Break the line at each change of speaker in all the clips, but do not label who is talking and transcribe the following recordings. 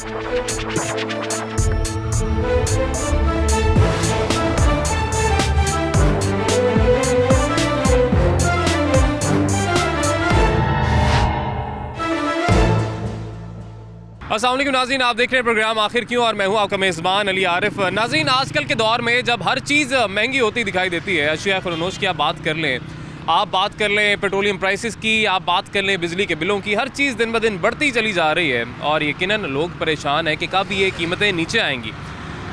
अस्सलाम वालेकुम नाज़रीन, आप देख रहे हैं प्रोग्राम आखिर क्यों और मैं हूं आपका मेज़बान अली आरिफ। नाज़रीन, आजकल के दौर में जब हर चीज़ महंगी होती दिखाई देती है, अशिया ख़ुरनोश की आप बात कर लें, आप बात कर लें पेट्रोलियम प्राइसेस की, आप बात कर लें बिजली के बिलों की, हर चीज़ दिन ब दिन बढ़ती चली जा रही है और यकीनन लोग परेशान हैं कि कब ये कीमतें नीचे आएंगी।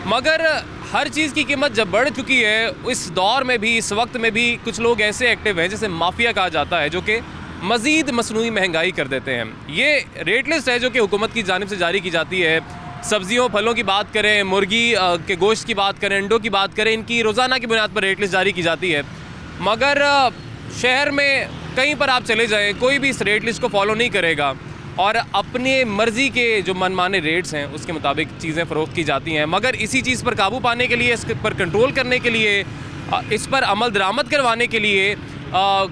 मगर हर चीज़ की कीमत जब बढ़ चुकी है, इस दौर में भी, इस वक्त में भी कुछ लोग ऐसे एक्टिव हैं जिसे माफिया कहा जाता है, जो कि मज़ीद मसनूई महंगाई कर देते हैं। ये रेट लिस्ट है जो कि हुकूमत की जानिब से जारी की जाती है। सब्जियों फलों की बात करें, मुर्गी के गोश्त की बात करें, अंडों की बात करें, इनकी रोज़ाना की बुनियाद पर रेट लिस्ट जारी की जाती है। मगर शहर में कहीं पर आप चले जाएं, कोई भी इस रेट लिस्ट को फॉलो नहीं करेगा और अपने मर्ज़ी के जो मनमाने रेट्स हैं उसके मुताबिक चीज़ें फ़रोख्त की जाती हैं। मगर इसी चीज़ पर काबू पाने के लिए, इस पर कंट्रोल करने के लिए, इस पर अमल दरामद करवाने के लिए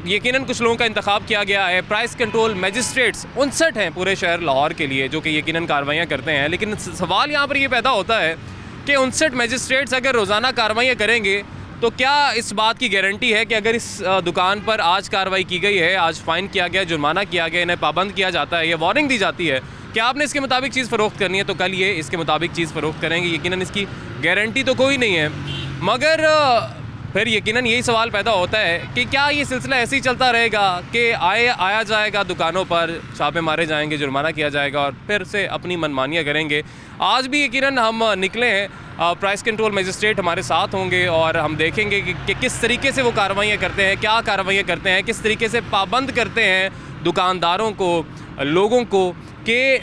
यकीनन कुछ लोगों का इंतखाब किया गया है। प्राइस कंट्रोल मजिस्ट्रेट्स 59 हैं पूरे शहर लाहौर के लिए, जो कि यकीनन कार्रवाइयाँ करते हैं। लेकिन सवाल यहाँ पर ये पैदा होता है कि 59 मजिस्ट्रेट्स अगर रोज़ाना कार्रवाइयाँ करेंगे तो क्या इस बात की गारंटी है कि अगर इस दुकान पर आज कार्रवाई की गई है, आज फ़ाइन किया गया, जुर्माना किया गया, इन्हें पाबंद किया जाता है या वार्निंग दी जाती है कि आपने इसके मुताबिक चीज़ फ़रोख्त करनी है तो कल ये इसके मुताबिक चीज़ फ़रोख्त करेंगे? यकीनन इसकी गारंटी तो कोई नहीं है। मगर फिर यकीनन यही सवाल पैदा होता है कि क्या ये सिलसिला ऐसे ही चलता रहेगा कि आया जाएगा दुकानों पर, छापे मारे जाएंगे, जुर्माना किया जाएगा और फिर से अपनी मनमानियाँ करेंगे? आज भी यकीनन हम निकले हैं, प्राइस कंट्रोल मजिस्ट्रेट हमारे साथ होंगे और हम देखेंगे कि किस तरीके से वो कार्रवाइयाँ करते हैं, क्या कार्रवाइयाँ करते हैं, किस तरीके से पाबंद करते हैं दुकानदारों को, लोगों को, कि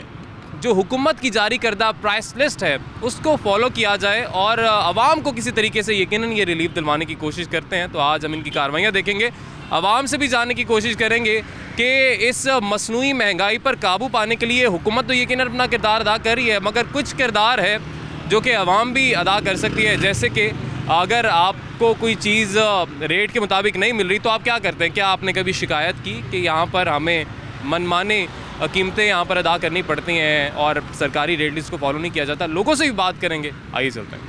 जो हुकूमत की जारी करदा प्राइस लिस्ट है उसको फॉलो किया जाए और आवाम को किसी तरीके से यकीनन ये रिलीफ दिलवाने की कोशिश करते हैं। तो आज हम इनकी कार्रवाइयाँ देखेंगे, आवाम से भी जानने की कोशिश करेंगे कि इस मसनूई महंगाई पर काबू पाने के लिए हुकूमत तो यकीनन अपना किरदार अदा कर रही है, मगर कुछ किरदार है जो कि आवाम भी अदा कर सकती है। जैसे कि अगर आपको कोई चीज़ रेट के मुताबिक नहीं मिल रही तो आप क्या करते हैं? क्या आपने कभी शिकायत की कि यहाँ पर हमें मनमाने कीमतें यहाँ पर अदा करनी पड़ती हैं और सरकारी रेट लिस्ट को फॉलो नहीं किया जाता? लोगों से भी बात करेंगे, आइए चलते हैं।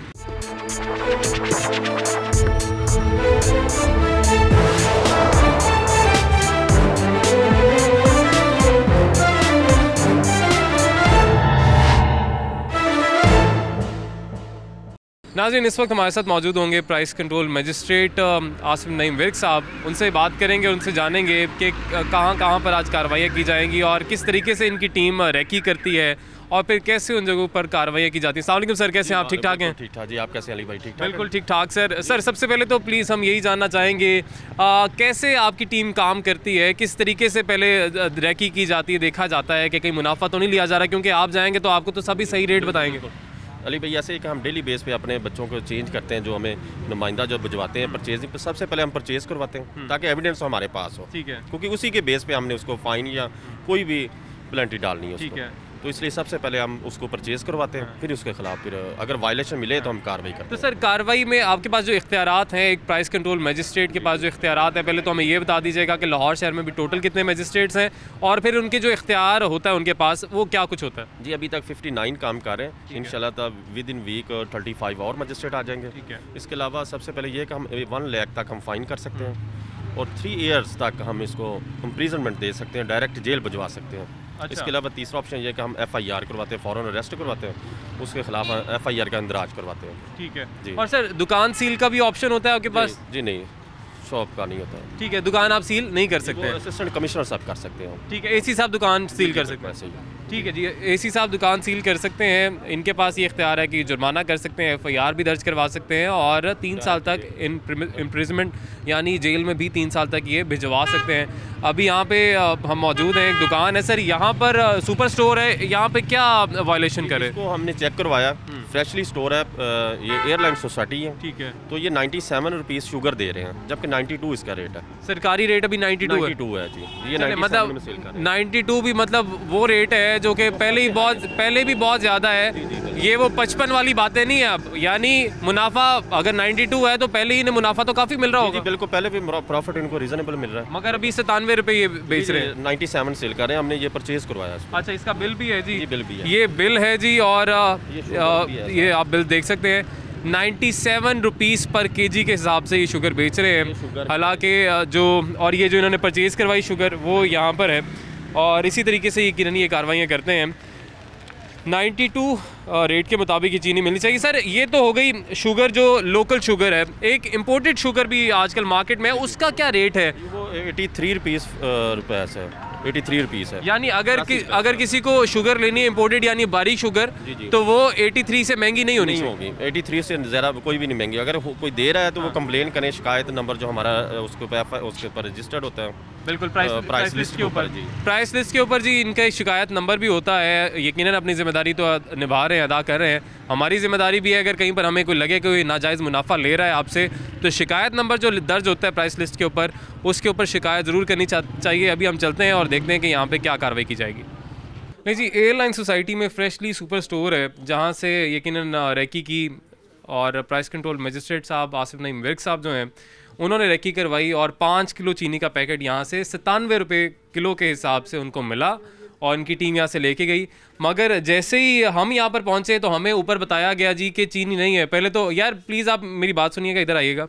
नाज़रीन, इस वक्त हमारे साथ मौजूद होंगे price control magistrate Asif Naeem Virk साहब। उनसे बात करेंगे, उनसे जानेंगे कि कहाँ पर आज कार्रवाइयाँ की जाएंगी और किस तरीके से इनकी टीम रैकी करती है और फिर कैसे उन जगहों पर कार्रवाइयाँ की जाती हैं। अस्सलाम वालेकुम सर, कैसे हैं आप? ठीक ठाक हैं?
ठीक ठाक जी, आप कैसे अली भाई? ठीक ठाक?
बिल्कुल ठीक ठाक सर। सबसे पहले तो प्लीज़ हम यही जानना चाहेंगे कैसे आपकी टीम काम करती है, किस तरीके से पहले रैकी की जाती है, देखा जाता है कि कहीं मुनाफा तो नहीं लिया जा रहा, क्योंकि आप जाएंगे तो आपको तो सभी सही रेट बताएंगे।
अली भाई, ऐसे कि हम डेली बेस पे अपने बच्चों को चेंज करते हैं, जो हमें नुमाइंदा जो भिजवाते हैं परचेजिंग पे, सबसे पहले हम परचेज़ करवाते हैं ताकि एविडेंस हमारे पास हो।
ठीक है,
क्योंकि उसी के बेस पे हमने उसको फ़ाइन या कोई भी पेनल्टी डालनी है।
ठीक है,
तो इसलिए सबसे पहले हम उसको परचेज़ करवाते हैं, फिर उसके खिलाफ फिर अगर वायलेशन मिले तो हम कार्रवाई करते हैं।
तो सर, कार्रवाई में आपके पास जो इख्तियारात हैं, एक प्राइस कंट्रोल मजिस्ट्रेट के पास जो इख्तियारात हैं, पहले तो हमें ये बता दीजिएगा कि लाहौर शहर में भी टोटल कितने मजिस्ट्रेट्स हैं और फिर उनके जो इख्तियार होता है उनके पास, वो क्या कुछ होता है?
जी, अभी तक 59 काम कर रहे हैं। इंशाल्लाह तब विद इन वीक 35 और मजिस्ट्रेट आ जाएंगे।
ठीक है।
इसके अलावा सबसे पहले ये कि हम 1 लाख तक हम फ़ाइन कर सकते हैं और 3 ईयर्स तक हम इसको इम्प्रिजनमेंट दे सकते हैं, डायरेक्ट जेल भिजवा सकते हैं।
अच्छा।
इसके अलावा तीसरा ऑप्शन ये कि हम FIR करवाते हैं, फ़ौरन अरेस्ट करवाते हैं, उसके खिलाफ FIR का इंदराज करवाते हैं।
ठीक है
जी।
और सर, दुकान सील का भी ऑप्शन होता है आपके पास?
जी नहीं, शॉप का नहीं होता।
ठीक है, दुकान आप सील नहीं कर सकते हैं?
असिस्टेंट कमिश्नर साहब कर सकते हैं।
ठीक है, AC साहब दुकान सील कर सकते हैं? ठीक है जी, AC साहब दुकान सील कर सकते हैं। इनके पास ये इख्तियार है कि जुर्माना कर सकते हैं, FIR भी दर्ज करवा सकते हैं और 3 साल तक इम्प्रिजमेंट यानी जेल में भी 3 साल तक ये भिजवा सकते हैं। अभी यहाँ पे हम मौजूद हैं, एक दुकान है सर, यहाँ पर सुपर स्टोर है, यहाँ पे क्या वायलेशन करे?
इसको हमने चेक करवाया, फ्रेशली स्टोर है, ये एयरलाइन सोसाइटी है।
ठीक है।
तो ये 97 रुपीज़ शुगर दे रहे हैं, जबकि 92 इसका रेट है।
सरकारी रेट अभी 92 है?
92 है जी, ये 97
मतलब
में सेल कर रहे हैं।
92 भी मतलब वो रेट है जो कि पहले भी बहुत ज़्यादा है। ये वो 55 वाली बातें नहीं है अब, यानी मुनाफा अगर 92 है तो पहले ही इन्हें मुनाफा तो काफ़ी मिल रहा होगा।
बिल्कुल, पहले भी प्रॉफिट इनको रीजनेबल मिल रहा है,
मगर अभी 97 रुपये ये बेच रहे हैं।
97 सेल कर रहे हैं, हमने ये परचेज करवाया।
अच्छा, इसका बिल भी है जी?
बिल भी है,
ये बिल है जी। और
ये
आप बिल देख सकते हैं, 97 रुपीज़ पर केजी के हिसाब से ये शुगर बेच रहे हैं। हालांकि जो और ये जो इन्होंने परचेज़ करवाई शुगर वो यहाँ पर है, और इसी तरीके से यकीनन ये कार्रवाइयाँ करते हैं। 92 रेट के मुताबिक ये चीनी मिलनी चाहिए। सर, ये तो हो गई शुगर जो लोकल शुगर है, एक इम्पोर्टेड शुगर भी आजकल मार्केट में है, उसका क्या रेट है?
वो 83 रुपये से 83 रुपीज़ है।
यानी अगर किसी को शुगर लेनी है इम्पोर्टेड यानी बारीक शुगर, तो वो 83 से महंगी नहीं होनी
होगी। 83 से ज़्यादा कोई भी नहीं महंगी। अगर कोई दे रहा है तो वो कंप्लेन करें, शिकायत नंबर जो हमारा उसके ऊपर रजिस्टर्ड होता है,
बिल्कुल प्राइस लिस्ट के ऊपर जी, प्राइस लिस्ट के ऊपर जी इनका शिकायत नंबर भी होता है। यकीनन अपनी जिम्मेदारी तो निभा रहे हैं, अदा कर रहे हैं। हमारी जिम्मेदारी भी है, अगर कहीं पर हमें कोई लगे कि कोई नाजायज़ मुनाफा ले रहा है आपसे, तो शिकायत नंबर जो दर्ज होता है प्राइस लिस्ट के ऊपर, उसके ऊपर शिकायत ज़रूर करनी चाहिए। अभी हम चलते हैं और देखते हैं कि यहाँ पे क्या कार्रवाई की जाएगी। नहीं जी, एयरलाइन सोसाइटी में फ्रेशली सुपर स्टोर है, जहाँ से यकीनन रेकी की और प्राइस कंट्रोल मजिस्ट्रेट साहब आसिफ नईम विर्क साहब जो हैं उन्होंने रेकी करवाई, और 5 किलो चीनी का पैकेट यहाँ से 97 रुपये किलो के हिसाब से उनको मिला, और इनकी टीम यहाँ से लेके गई। मगर जैसे ही हम यहाँ पर पहुँचे तो हमें ऊपर बताया गया जी कि चीनी नहीं है। पहले तो यार प्लीज़ आप मेरी बात सुनिएगा, इधर आइएगा।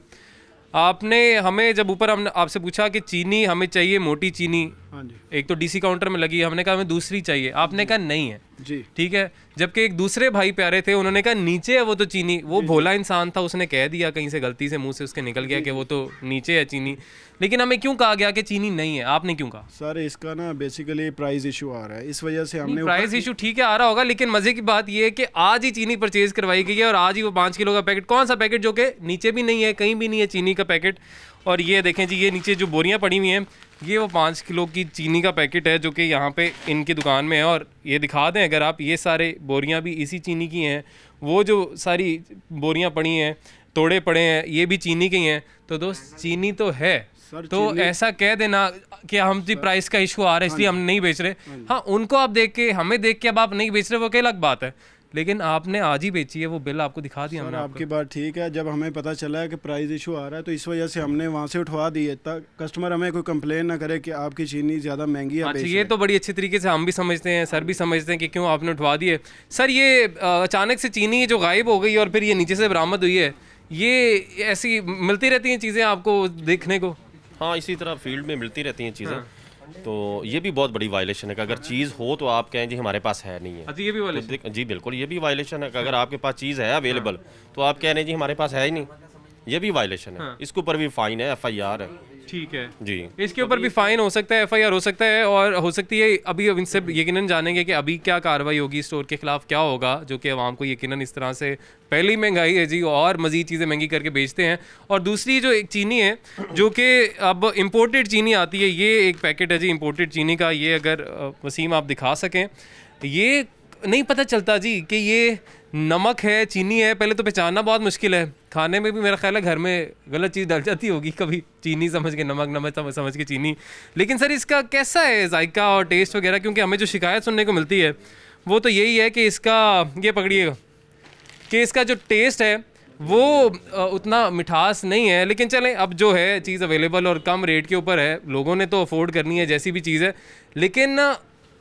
आपने हमें जब ऊपर हमने आपसे पूछा कि चीनी हमें चाहिए मोटी चीनी,
हाँ जी,
एक तो डीसी काउंटर में लगी है, हमने कहा हमें दूसरी चाहिए, आपने कहा नहीं है
जी,
ठीक है। जबकि एक दूसरे भाई प्यारे थे, उन्होंने कहा नीचे है वो तो चीनी, वो भोला इंसान था, उसने कह दिया कहीं से गलती से मुंह से उसके निकल गया कि वो तो नीचे है चीनी, लेकिन हमें क्यों कहा गया कि चीनी नहीं है? आपने क्यों कहा?
सर इसका ना बेसिकली प्राइस इशू आ रहा है, इस वजह से हमने
प्राइस इशू ठीक है आ रहा होगा, लेकिन मजे की बात ये है कि आज ही चीनी परचेज करवाई गई है, और आज ही वो 5 किलो का पैकेट, कौन सा पैकेट जो कि नीचे भी नहीं है, कहीं भी नहीं है चीनी का पैकेट। और ये देखें जी, ये नीचे जो बोरियां पड़ी हुई हैं, ये वो 5 किलो की चीनी का पैकेट है जो कि यहाँ पे इनकी दुकान में है। और ये दिखा दें अगर आप, ये सारे बोरियां भी इसी चीनी की हैं, वो जो सारी बोरियां पड़ी हैं, तोड़े पड़े हैं, ये भी चीनी की हैं। तो दोस्त चीनी तो है, तो ऐसा कह देना कि हम जी प्राइस का इशू आ रहा है इसलिए हम नहीं बेच रहे। हाँ, उनको आप देख के, हमें देख के अब आप नहीं बेच रहे, वो क्या अलग बात है, लेकिन आपने आज ही बेची है, वो बिल आपको दिखा दिया हमने।
आपकी बात ठीक है, जब हमें पता चला है कि प्राइस इशू आ रहा है तो इस वजह से हमने वहाँ से उठवा दी है, तक कस्टमर हमें कोई कंप्लेन ना करे कि आपकी चीनी ज़्यादा महंगी है।
अच्छा, ये तो बड़ी अच्छी तरीके से हम भी समझते हैं, सर भी समझते हैं कि क्यों आपने उठवा दी है। सर, ये अचानक से चीनी जो गायब हो गई और फिर ये नीचे से बरामद हुई है, ये ऐसी मिलती रहती हैं चीज़ें आपको देखने को?
हाँ, इसी तरह फील्ड में मिलती रहती हैं चीज़ें। तो ये भी बहुत बड़ी वायलेशन है कि अगर चीज़ हो तो आप कहें जी हमारे पास है नहीं है।
अच्छा, ये भी वायलेशन?
तो जी बिल्कुल, ये भी वायलेशन है कि अगर आपके पास चीज़ है अवेलेबल तो आप कह रहे हैं जी हमारे पास है ही नहीं, ये भी वायलेशन है। इसके ऊपर भी फाइन है, FIR है।
ठीक है
जी,
इसके ऊपर भी फाइन हो सकता है, FIR हो सकता है, और हो सकती है अभी इनसे यकीनन जानेंगे कि अभी क्या कार्रवाई होगी, स्टोर के खिलाफ क्या होगा, जो कि आवाम को यकीनन इस तरह से, पहली महंगाई है जी और मज़ीद चीज़ें महंगी करके बेचते हैं। और दूसरी जो एक चीनी है जो कि अब इम्पोर्टेड चीनी आती है, ये एक पैकेट है जी इम्पोर्टेड चीनी का, ये अगर वसीम आप दिखा सकें, ये नहीं पता चलता जी कि ये नमक है चीनी है, पहले तो पहचानना बहुत मुश्किल है। खाने में भी मेरा ख्याल है घर में गलत चीज़ डल जाती होगी, कभी चीनी समझ के नमक, नमक समझ के चीनी। लेकिन सर इसका कैसा है जायका और टेस्ट वगैरह? क्योंकि हमें जो शिकायत सुनने को मिलती है वो तो यही है कि इसका, ये पकड़िएगा, कि इसका जो टेस्ट है वो उतना मिठास नहीं है। लेकिन चलें, अब जो है चीज़ अवेलेबल और कम रेट के ऊपर है, लोगों ने तो अफोर्ड करनी है जैसी भी चीज़ है। लेकिन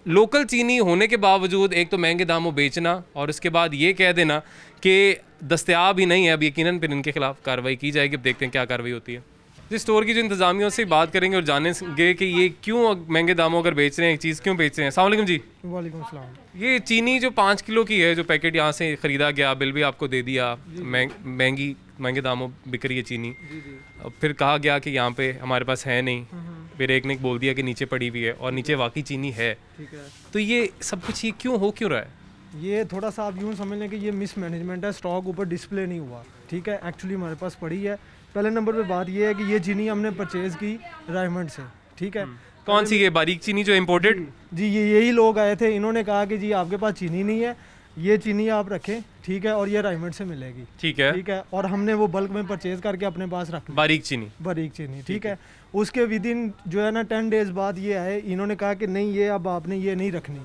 लोकल चीनी होने के बावजूद एक तो महंगे दामों बेचना और उसके बाद ये कह देना कि दस्तयाब ही नहीं है, अब यकीनन फिर इनके खिलाफ कार्रवाई की जाएगी। अब देखते हैं क्या कार्रवाई होती है। जिस स्टोर की जो इंतजामियों से बात करेंगे और जानेंगे कि ये क्यों महंगे दामों अगर बेच रहे हैं, एक चीज़ क्यों बेच रहे हैं। अस्सलाम वालेकुम जी।
वालेकुम सलाम।
ये चीनी जो 5 किलो की है, जो पैकेट यहाँ से ख़रीदा गया, बिल भी आपको दे दिया, महंगे दामों बिक रही है चीनी, फिर कहा गया कि यहाँ पे हमारे पास है नहीं, फिर एक ने बोल दिया कि नीचे पड़ी हुई है और नीचे वाकई चीनी है।
ठीक है,
तो ये सब कुछ ये क्यों हो क्यों रहा है?
ये थोड़ा सा आप यूँ समझ लें कि ये मिसमैनेजमेंट है, स्टॉक ऊपर डिस्प्ले नहीं हुआ। ठीक है, एक्चुअली हमारे पास पड़ी है। पहले नंबर पे बात ये है कि ये चीनी हमने परचेज़ की रायमंड से। ठीक है,
कौन सी ये बारीक चीनी जो इम्पोर्टेड?
जी, ये यही लोग आए थे, इन्होंने कहा कि जी आपके पास चीनी नहीं है, ये चीनी आप रखें, ठीक है, और ये रायमंड से मिलेगी।
ठीक है,
ठीक है, और हमने वो बल्क में परचेज करके अपने पास रख ली, बारीक चीनी। ठीक है, उसके विद इन जो है ना 10 डेज बाद ये आए, इन्होंने कहा कि नहीं, ये अब आपने ये नहीं रखनी।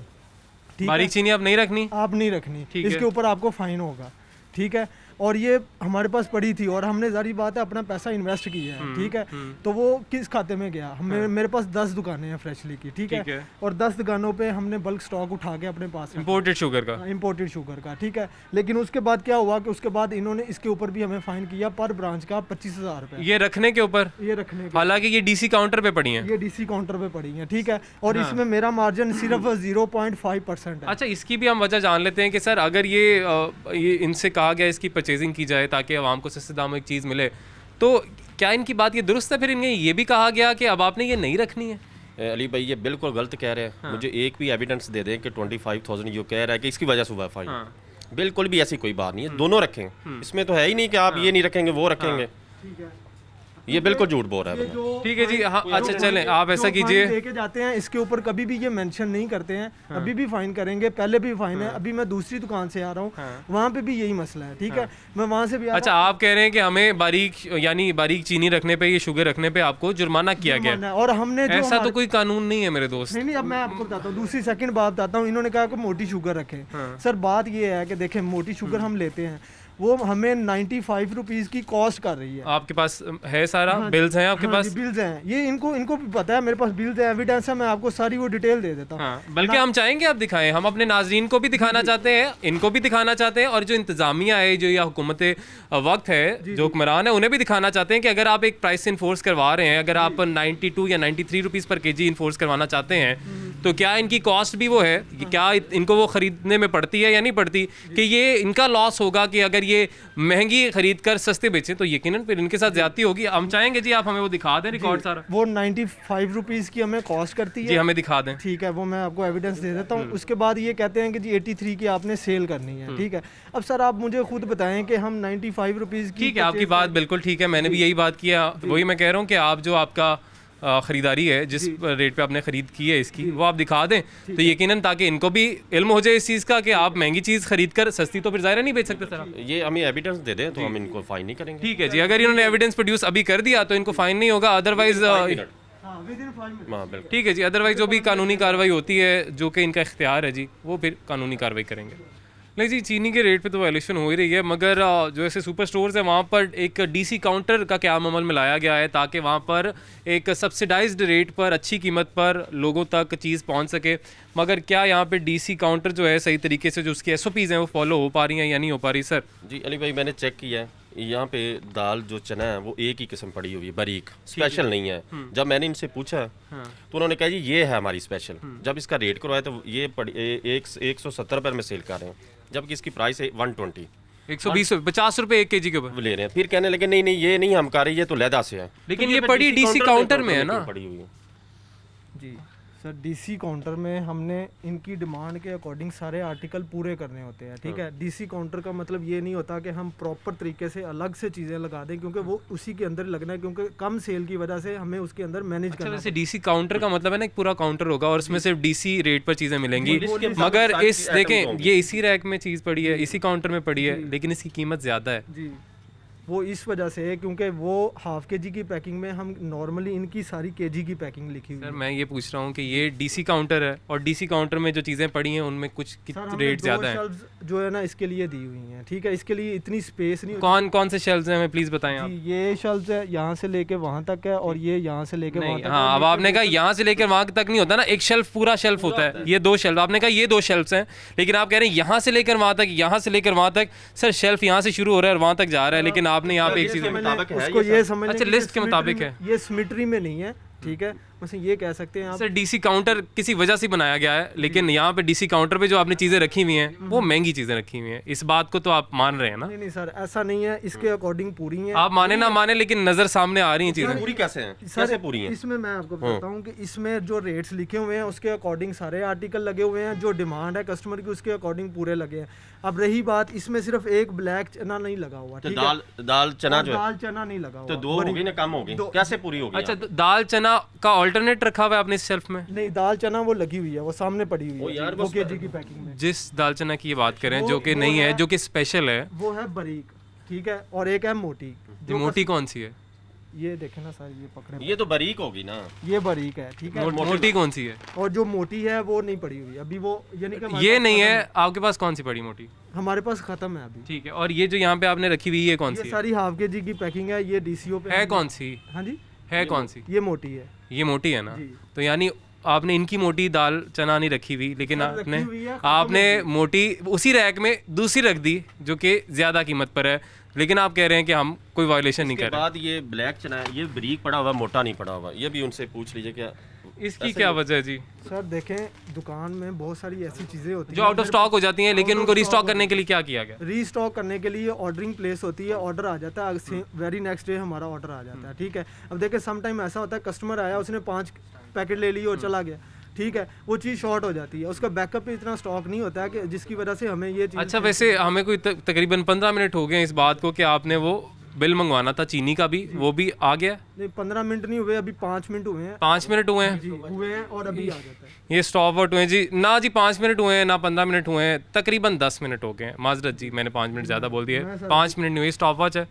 ठीक है,
बारीक चीनी आप नहीं रखनी,
आप नहीं रखनी,
ठीक है।
इसके ऊपर आपको फाइन होगा, ठीक है। और ये हमारे पास पड़ी थी और हमने जारी बात है अपना पैसा इन्वेस्ट किया है, ठीक है। तो वो किस खाते में गया, हमें मेरे पास 10 दुकानें हैं फ्रेशली की, ठीक है, और 10 दुकानों पे हमने बल्क स्टॉक उठा के अपने पास
इंपोर्टेड शुगर का,
इंपोर्टेड शुगर का, ठीक है। लेकिन उसके बाद क्या हुआ कि उसके बाद इन्होंने इसके ऊपर भी हमें फाइन किया पर ब्रांच का 25,000 रुपये,
ये रखने के ऊपर,
ये रखने के,
हालांकि ये डीसी काउंटर पे पड़ी है,
ये डीसी काउंटर पे पड़ी है, ठीक है। और इसमें मेरा मार्जिन सिर्फ 0.5% है।
अच्छा, इसकी भी हम वजह जान लेते हैं कि सर अगर ये इनसे कहा गया इसकी परचेजिंग की जाए ताकि आवाम को सस्ते दाम में एक चीज़ मिले, तो क्या इनकी बात ये दुरुस्त है? फिर इन्हें ये भी कहा गया कि अब आपने ये नहीं रखनी है।
अली भाई ये बिल्कुल गलत कह रहे हैं। मुझे एक भी एविडेंस दे दें कि 25,000 जो कह रहा है कि इसकी वजह से हुआ फाइन, बिल्कुल भी ऐसी कोई बात नहीं है। दोनों रखें, इसमें तो है ही नहीं कि आप ये नहीं रखेंगे वो रखेंगे,
ठीक है,
ये बिल्कुल झूठ बोल रहा है।
ठीक है जी, हाँ अच्छा चलें, आप ऐसा कीजिए,
लेके जाते हैं इसके ऊपर कभी भी ये मेंशन नहीं करते हैं, अभी भी फाइन करेंगे, पहले भी फाइन है। अभी मैं दूसरी दुकान से आ रहा हूँ, वहाँ पे भी यही मसला है, ठीक है, मैं वहाँ से भी आ
अच्छा आप कह रहे हैं कि हमें बारीक चीनी रखने पे, ये शुगर रखने पे आपको जुर्माना किया गया है,
और हमने जो
ऐसा तो कोई कानून नहीं है मेरे दोस्त।
नहीं, अब मैं आपको बताता हूँ, दूसरी सेकंड बात बताता हूँ। इन्होंने कहा कि मोटी शुगर रखें, सर बात ये है कि देखें मोटी शुगर हम लेते हैं, वो हमें 95 रुपीज़ की कॉस्ट कर रही है।
आपके पास है सारा बिल्स हैं आपके पास?
बिल्स हैं, ये इनको भी पता है, मेरे पास बिल्स है, एविडेंस है, मैं आपको सारी वो डिटेल दे देता हूँ।
हाँ, बल्कि हम चाहेंगे आप दिखाएं, हम अपने नाजरीन को भी दिखाना चाहते हैं, इनको भी दिखाना चाहते हैं, और जो इंतजामिया है, जो या हुकूमत वक्त है, जो हुक्मरान है, उन्हें भी दिखाना चाहते हैं कि अगर आप एक प्राइस इन्फोर्स करवा रहे हैं, अगर आप 92 या 93 रुपीज़ पर केजी इन्फोर्स करवाना चाहते हैं, तो क्या इनकी कॉस्ट भी वो है, क्या इनको वो ख़रीदने में पड़ती है या नहीं पड़ती, कि ये इनका लॉस होगा कि अगर ये महंगी खरीद कर सस्ते बेचें तो यकीनन फिर इनके साथ ज्यादती होगी। हम चाहेंगे जी आप हमें वो दिखा दें रिकॉर्ड सारा।
वो 95 रुपीज़ की हमें कॉस्ट करती है
जी, हमें दिखा दें,
ठीक है, वो मैं आपको एविडेंस दे देता हूँ। उसके बाद ये कहते हैं कि जी 83 की आपने सेल करनी है, ठीक है। अब सर आप मुझे खुद बताएं कि हम 95 रुपीज़ की,
ठीक है, आपकी बात बिल्कुल ठीक है, मैंने भी यही बात किया, वही मैं कह रहा हूँ कि आप जो आपका ख़रीदारी है, जिस रेट पे आपने ख़रीद की है इसकी, वो आप दिखा दें तो यकीनन, ताकि इनको भी इल्म हो जाए इस चीज़ का कि आप महंगी चीज़ खरीद कर सस्ती तो फिर ज़ाहिर नहीं बेच सकते सर।
ये हमें एविडेंस दे दें तो हम इनको फाइन नहीं करेंगे।
ठीक है जी, अगर इन्होंने एविडेंस प्रोड्यूस अभी कर दिया तो इनको फाइन नहीं होगा, अदरवाइज ठीक है जी, अदरवाइज जो भी कानूनी कार्रवाई होती है, जो कि इनका इख्तियार है जी, वो फिर कानूनी कार्रवाई करेंगे। नहीं जी, चीनी के रेट पे तो वायलेशन हो ही रही है, मगर जो ऐसे सुपर स्टोर्स हैं वहाँ पर एक डीसी काउंटर का क़याम अमल में लाया गया है ताकि वहाँ पर एक सब्सिडाइज्ड रेट पर अच्छी कीमत पर लोगों तक चीज़ पहुँच सके। मगर क्या यहाँ पे डीसी काउंटर जो है सही तरीके से जो उसकी SOPs हैं वो फॉलो हो पा रही हैं या नहीं हो पा रही? सर
जी अली भाई, मैंने चेक किया है, यहाँ पे दाल जो चना है वो एक ही किस्म पड़ी हुई है, बारीक, स्पेशल नहीं है। जब मैंने इनसे पूछा तो उन्होंने कहा जी ये है हमारी स्पेशल। जब इसका रेट करवाया तो ये 170 रुपये में सेल कर रहे हैं, जबकि इसकी प्राइस है 120,
120 50 रुपये 1 केजी के ऊपर
ले रहे हैं। फिर कहने लगे नहीं नहीं ये नहीं हम कर रहे, ये तो लैदा से है।
लेकिन ये पड़ी डीसी काउंटर में है ना
पड़ी हुई है
जी सर। डीसी काउंटर में हमने इनकी डिमांड के अकॉर्डिंग सारे आर्टिकल पूरे करने होते हैं, ठीक है। डीसी काउंटर का मतलब ये नहीं होता कि हम प्रॉपर तरीके से अलग से चीज़ें लगा दें, क्योंकि वो उसी के अंदर लगना है, क्योंकि कम सेल की वजह से हमें उसके अंदर मैनेज करना है।
वैसे डीसी काउंटर का मतलब है ना एक पूरा काउंटर होगा और उसमें सिर्फ डीसी रेट पर चीज़ें मिलेंगी, मगर इस देखें ये इसी रैक में चीज़ पड़ी है, इसी काउंटर में पड़ी है, लेकिन इसकी कीमत ज़्यादा है
जी। वो इस वजह से है क्योंकि वो हाफ केजी की पैकिंग में हम नॉर्मली इनकी सारी केजी की पैकिंग लिखी हुई है।
सर मैं ये पूछ रहा हूँ कि ये डीसी काउंटर है और डीसी काउंटर में जो चीज़ें पड़ी हैं उनमें कुछ रेट ज़्यादा है
जो है ना इसके लिए दी हुई हैं, ठीक है। इसके लिए इतनी स्पेस नहीं।
कौन कौन से शेल्फ्स हैं हमें प्लीज़ बताएं आप?
ये शेल्फ्स है यहाँ से लेके वहाँ तक है और ये यहाँ से लेके वहाँ तक।
हाँ, अब आपने कहा यहाँ से लेकर वहाँ तक नहीं होता ना, एक शेल्फ पूरा शेल्फ होता है, ये 2 शेल्फ, आपने कहा ये 2 शेल्फ्स हैं, लेकिन आप कह रहे हैं यहाँ से लेकर वहाँ तक, यहाँ से लेकर वहाँ तक। सर शेल्फ यहाँ से शुरू हो रहा है और वहाँ तक जा रहा है, लेकिन आपने यहाँ पे एक चीज़
उसको ये समझ,
अच्छा लिस्ट के मुताबिक है,
ये सिमेट्री में नहीं है, ठीक है। वैसे ये कह सकते हैं आप।
सर डीसी काउंटर किसी वजह से बनाया गया है, लेकिन यहाँ पे डीसी काउंटर पे जो आपने चीज़ें रखी हुई हैं वो महंगी चीज़ें रखी हुई हैं, इस बात को तो आप मान रहे हैं ना?
नहीं सर ऐसा नहीं है, इसके अकॉर्डिंग पूरी है।
आप माने ना माने, लेकिन नज़र सामने आ रही हैं चीज़ें।
पूरी कैसे हैं? कैसे पूरी हैं?
इसमें मैं आपको बताता हूँ कि इसमें जो रेट्स लिखे हुए हैं उसके अकॉर्डिंग सारे आर्टिकल लगे हुए हैं, जो डिमांड है कस्टमर की उसके अकॉर्डिंग पूरे लगे हैं। अब रही बात, इसमें सिर्फ एक ब्लैक चना नहीं लगा हुआ, ठीक है।
दाल चना जो
दाल चना नहीं लगा हुआ,
तो 2 हो गई ना, कम हो गई, कैसे पूरी होगी?
अच्छा दाल चना का ऑल्टरनेट रखा हुआ है आपने इस शेल्फ में?
नहीं, दाल चना वो लगी हुई है, वो सामने पड़ी हुई है, वो केजी की पैकिंग में।
जिस दाल चना की ये बात करें जो कि नहीं है, जो कि स्पेशल है,
वो है बारीक, ठीक है, और एक है मोटी।
मोटी कौन सी है?
ये देखे ना सर, ये पकड़े,
ये तो बारीक होगी ना,
ये बारीक है, ठीक है।
मोटी कौन सी है?
और जो मोटी है वो नहीं पड़ी हुई अभी, वो यानी कि
ये नहीं है आपके पास? कौन सी पड़ी मोटी?
हमारे पास खत्म है अभी।
ठीक है, और ये जो यहाँ पे आपने रखी हुई है कौन सी
ये
है?
सारी हाफ केजी की पैकिंग है, ये डीसीओ पे
है कौन सी?
हाँ जी,
है कौन सी?
ये मोटी है।
ये मोटी है ना?
जी।
तो यानी आपने इनकी मोटी दाल चना नहीं रखी हुई, लेकिन
सर,
आपने
रखी हुई है, खत्म
आपने मोटी उसी रैक में दूसरी रख दी जो कि ज़्यादा कीमत पर है, लेकिन आप कह रहे हैं कि हम कोई वायलेशन नहीं
इसके
कर रहे।
बाद ये ब्लैक चना है, ये बारीक पड़ा हुआ, मोटा नहीं पड़ा हुआ, ये भी उनसे पूछ लीजिए क्या
इसकी क्या वजह है जी?
सर देखें, दुकान में बहुत सारी ऐसी चीज़ें होती
जो आउट ऑफ स्टॉक हो जाती हैं, लेकिन उनको रीस्टॉक करने के लिए क्या किया गया?
रीस्टॉक करने के लिए ऑर्डरिंग प्लेस होती है, ऑर्डर आ जाता है, वेरी नेक्स्ट डे हमारा ऑर्डर आ जाता है, ठीक है। अब देखें, सम टाइम ऐसा होता है कस्टमर आया, उसने 5 पैकेट ले लिए और चला गया, ठीक है, वो चीज़ शॉर्ट हो जाती है, उसका बैकअप पे इतना स्टॉक नहीं होता है कि जिसकी वजह से हमें ये चीज़।
अच्छा, वैसे हमें कोई तकरीबन 15 मिनट हो गए इस बात को कि आपने वो बिल मंगवाना था चीनी का भी, वो भी आ गया?
नहीं, 15 मिनट नहीं हुए, अभी 5 मिनट हुए हैं।
5 मिनट हुए हैं?
जी हुए हैं, और अभी आ जाता है।
ये स्टॉप आउट हुए जी ना जी? 5 मिनट हुए हैं ना 15 मिनट हुए हैं, तकरीबन 10 मिनट हो गए हैं। माजरत जी, मैंने 5 मिनट ज़्यादा बोल दिया है, 5 मिनट नहीं हुए, स्टॉप वॉच है।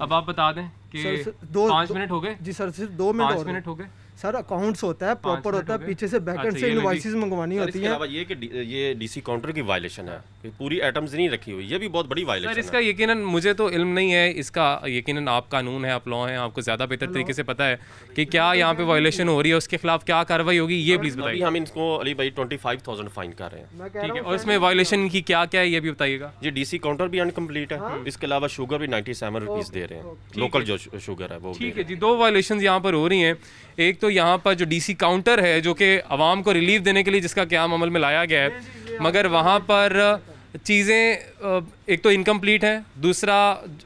अब आप बता दें कि
सर,
5 मिनट हो गए?
जी सर, सिर्फ 2 मिनट
5 मिनट हो गए
सर। अकाउंट्स होता है, प्रॉपर होता है, पीछे से बैकएंड
अच्छा,
से
ये
इनवॉइसेस मंगवानी
सर,
होती
इसके
है।
अलावा ये कि ये डीसी काउंटर की वायलेशन है, ये पूरी आइटम्स नहीं रखी हुई, ये भी बहुत बड़ी
सर।
वायलेशन
इसका यकीनन मुझे तो इल्म नहीं है, इसका यकीनन आप कानून है, आप लॉ हैं, आपको ज़्यादा बेहतर तरीके से पता है कि क्या यहाँ पे वायलेशन हो रही है, उसके खिलाफ क्या कार्रवाई होगी, ये प्लीज़
अभी
बताइए।
हम इनको अली भाई 25,000 फाइन कर रहे हैं।
ठीक है, और इसमें वायलेशन की क्या क्या है ये भी बताइएगा।
ये डीसी काउंटर भी अनकम्प्लीट है, इसके अलावा शुगर भी 97 रुपीज़ दे रहे हैं, लोकल जो शुगर है वो।
ठीक है जी, 2 वायलेशन यहाँ पर हो रही हैं। एक तो यहाँ पर जो डीसी काउंटर है जो कि आवाम को रिलीफ देने के लिए जिसका क़याम अमल में लाया गया है, मगर वहाँ पर चीज़ें एक तो इनकम्प्लीट हैं, दूसरा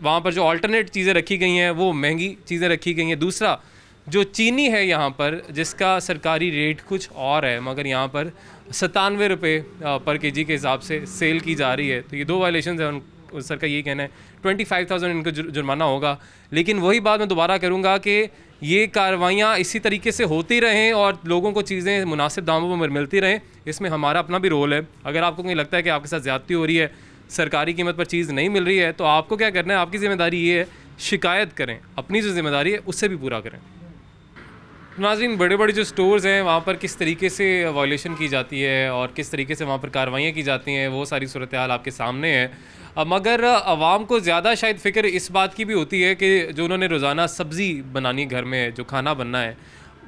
वहाँ पर जो अल्टरनेट चीज़ें रखी गई हैं वो महंगी चीज़ें रखी गई हैं, दूसरा जो चीनी है यहाँ पर जिसका सरकारी रेट कुछ और है मगर यहाँ पर 97 रुपये पर केजी के हिसाब से सेल की जा रही है। तो ये 2 वायलेशन हैं। सर का यही कहना है 25,000 इनको जुर्माना होगा, लेकिन वही बात मैं दोबारा करूँगा कि ये कार्रवाइयाँ इसी तरीके से होती रहें और लोगों को चीज़ें मुनासिब दामों पर मिलती रहें, इसमें हमारा अपना भी रोल है। अगर आपको कहीं लगता है कि आपके साथ ज़्यादती हो रही है, सरकारी कीमत पर चीज़ नहीं मिल रही है, तो आपको क्या करना है, आपकी ज़िम्मेदारी ये है शिकायत करें, अपनी जो ज़िम्मेदारी है उससे भी पूरा करें। नाज़रीन, बड़े बड़े जो स्टोर्स हैं वहाँ पर किस तरीके से वायलेशन की जाती है और किस तरीके से वहाँ पर कार्रवाइयाँ की जाती हैं, वो सारी सूरत हाल आपके सामने है। मगर आवाम को ज़्यादा शायद फ़िक्र इस बात की भी होती है कि जो उन्होंने रोज़ाना सब्ज़ी बनानी घर में, जो खाना बनना है,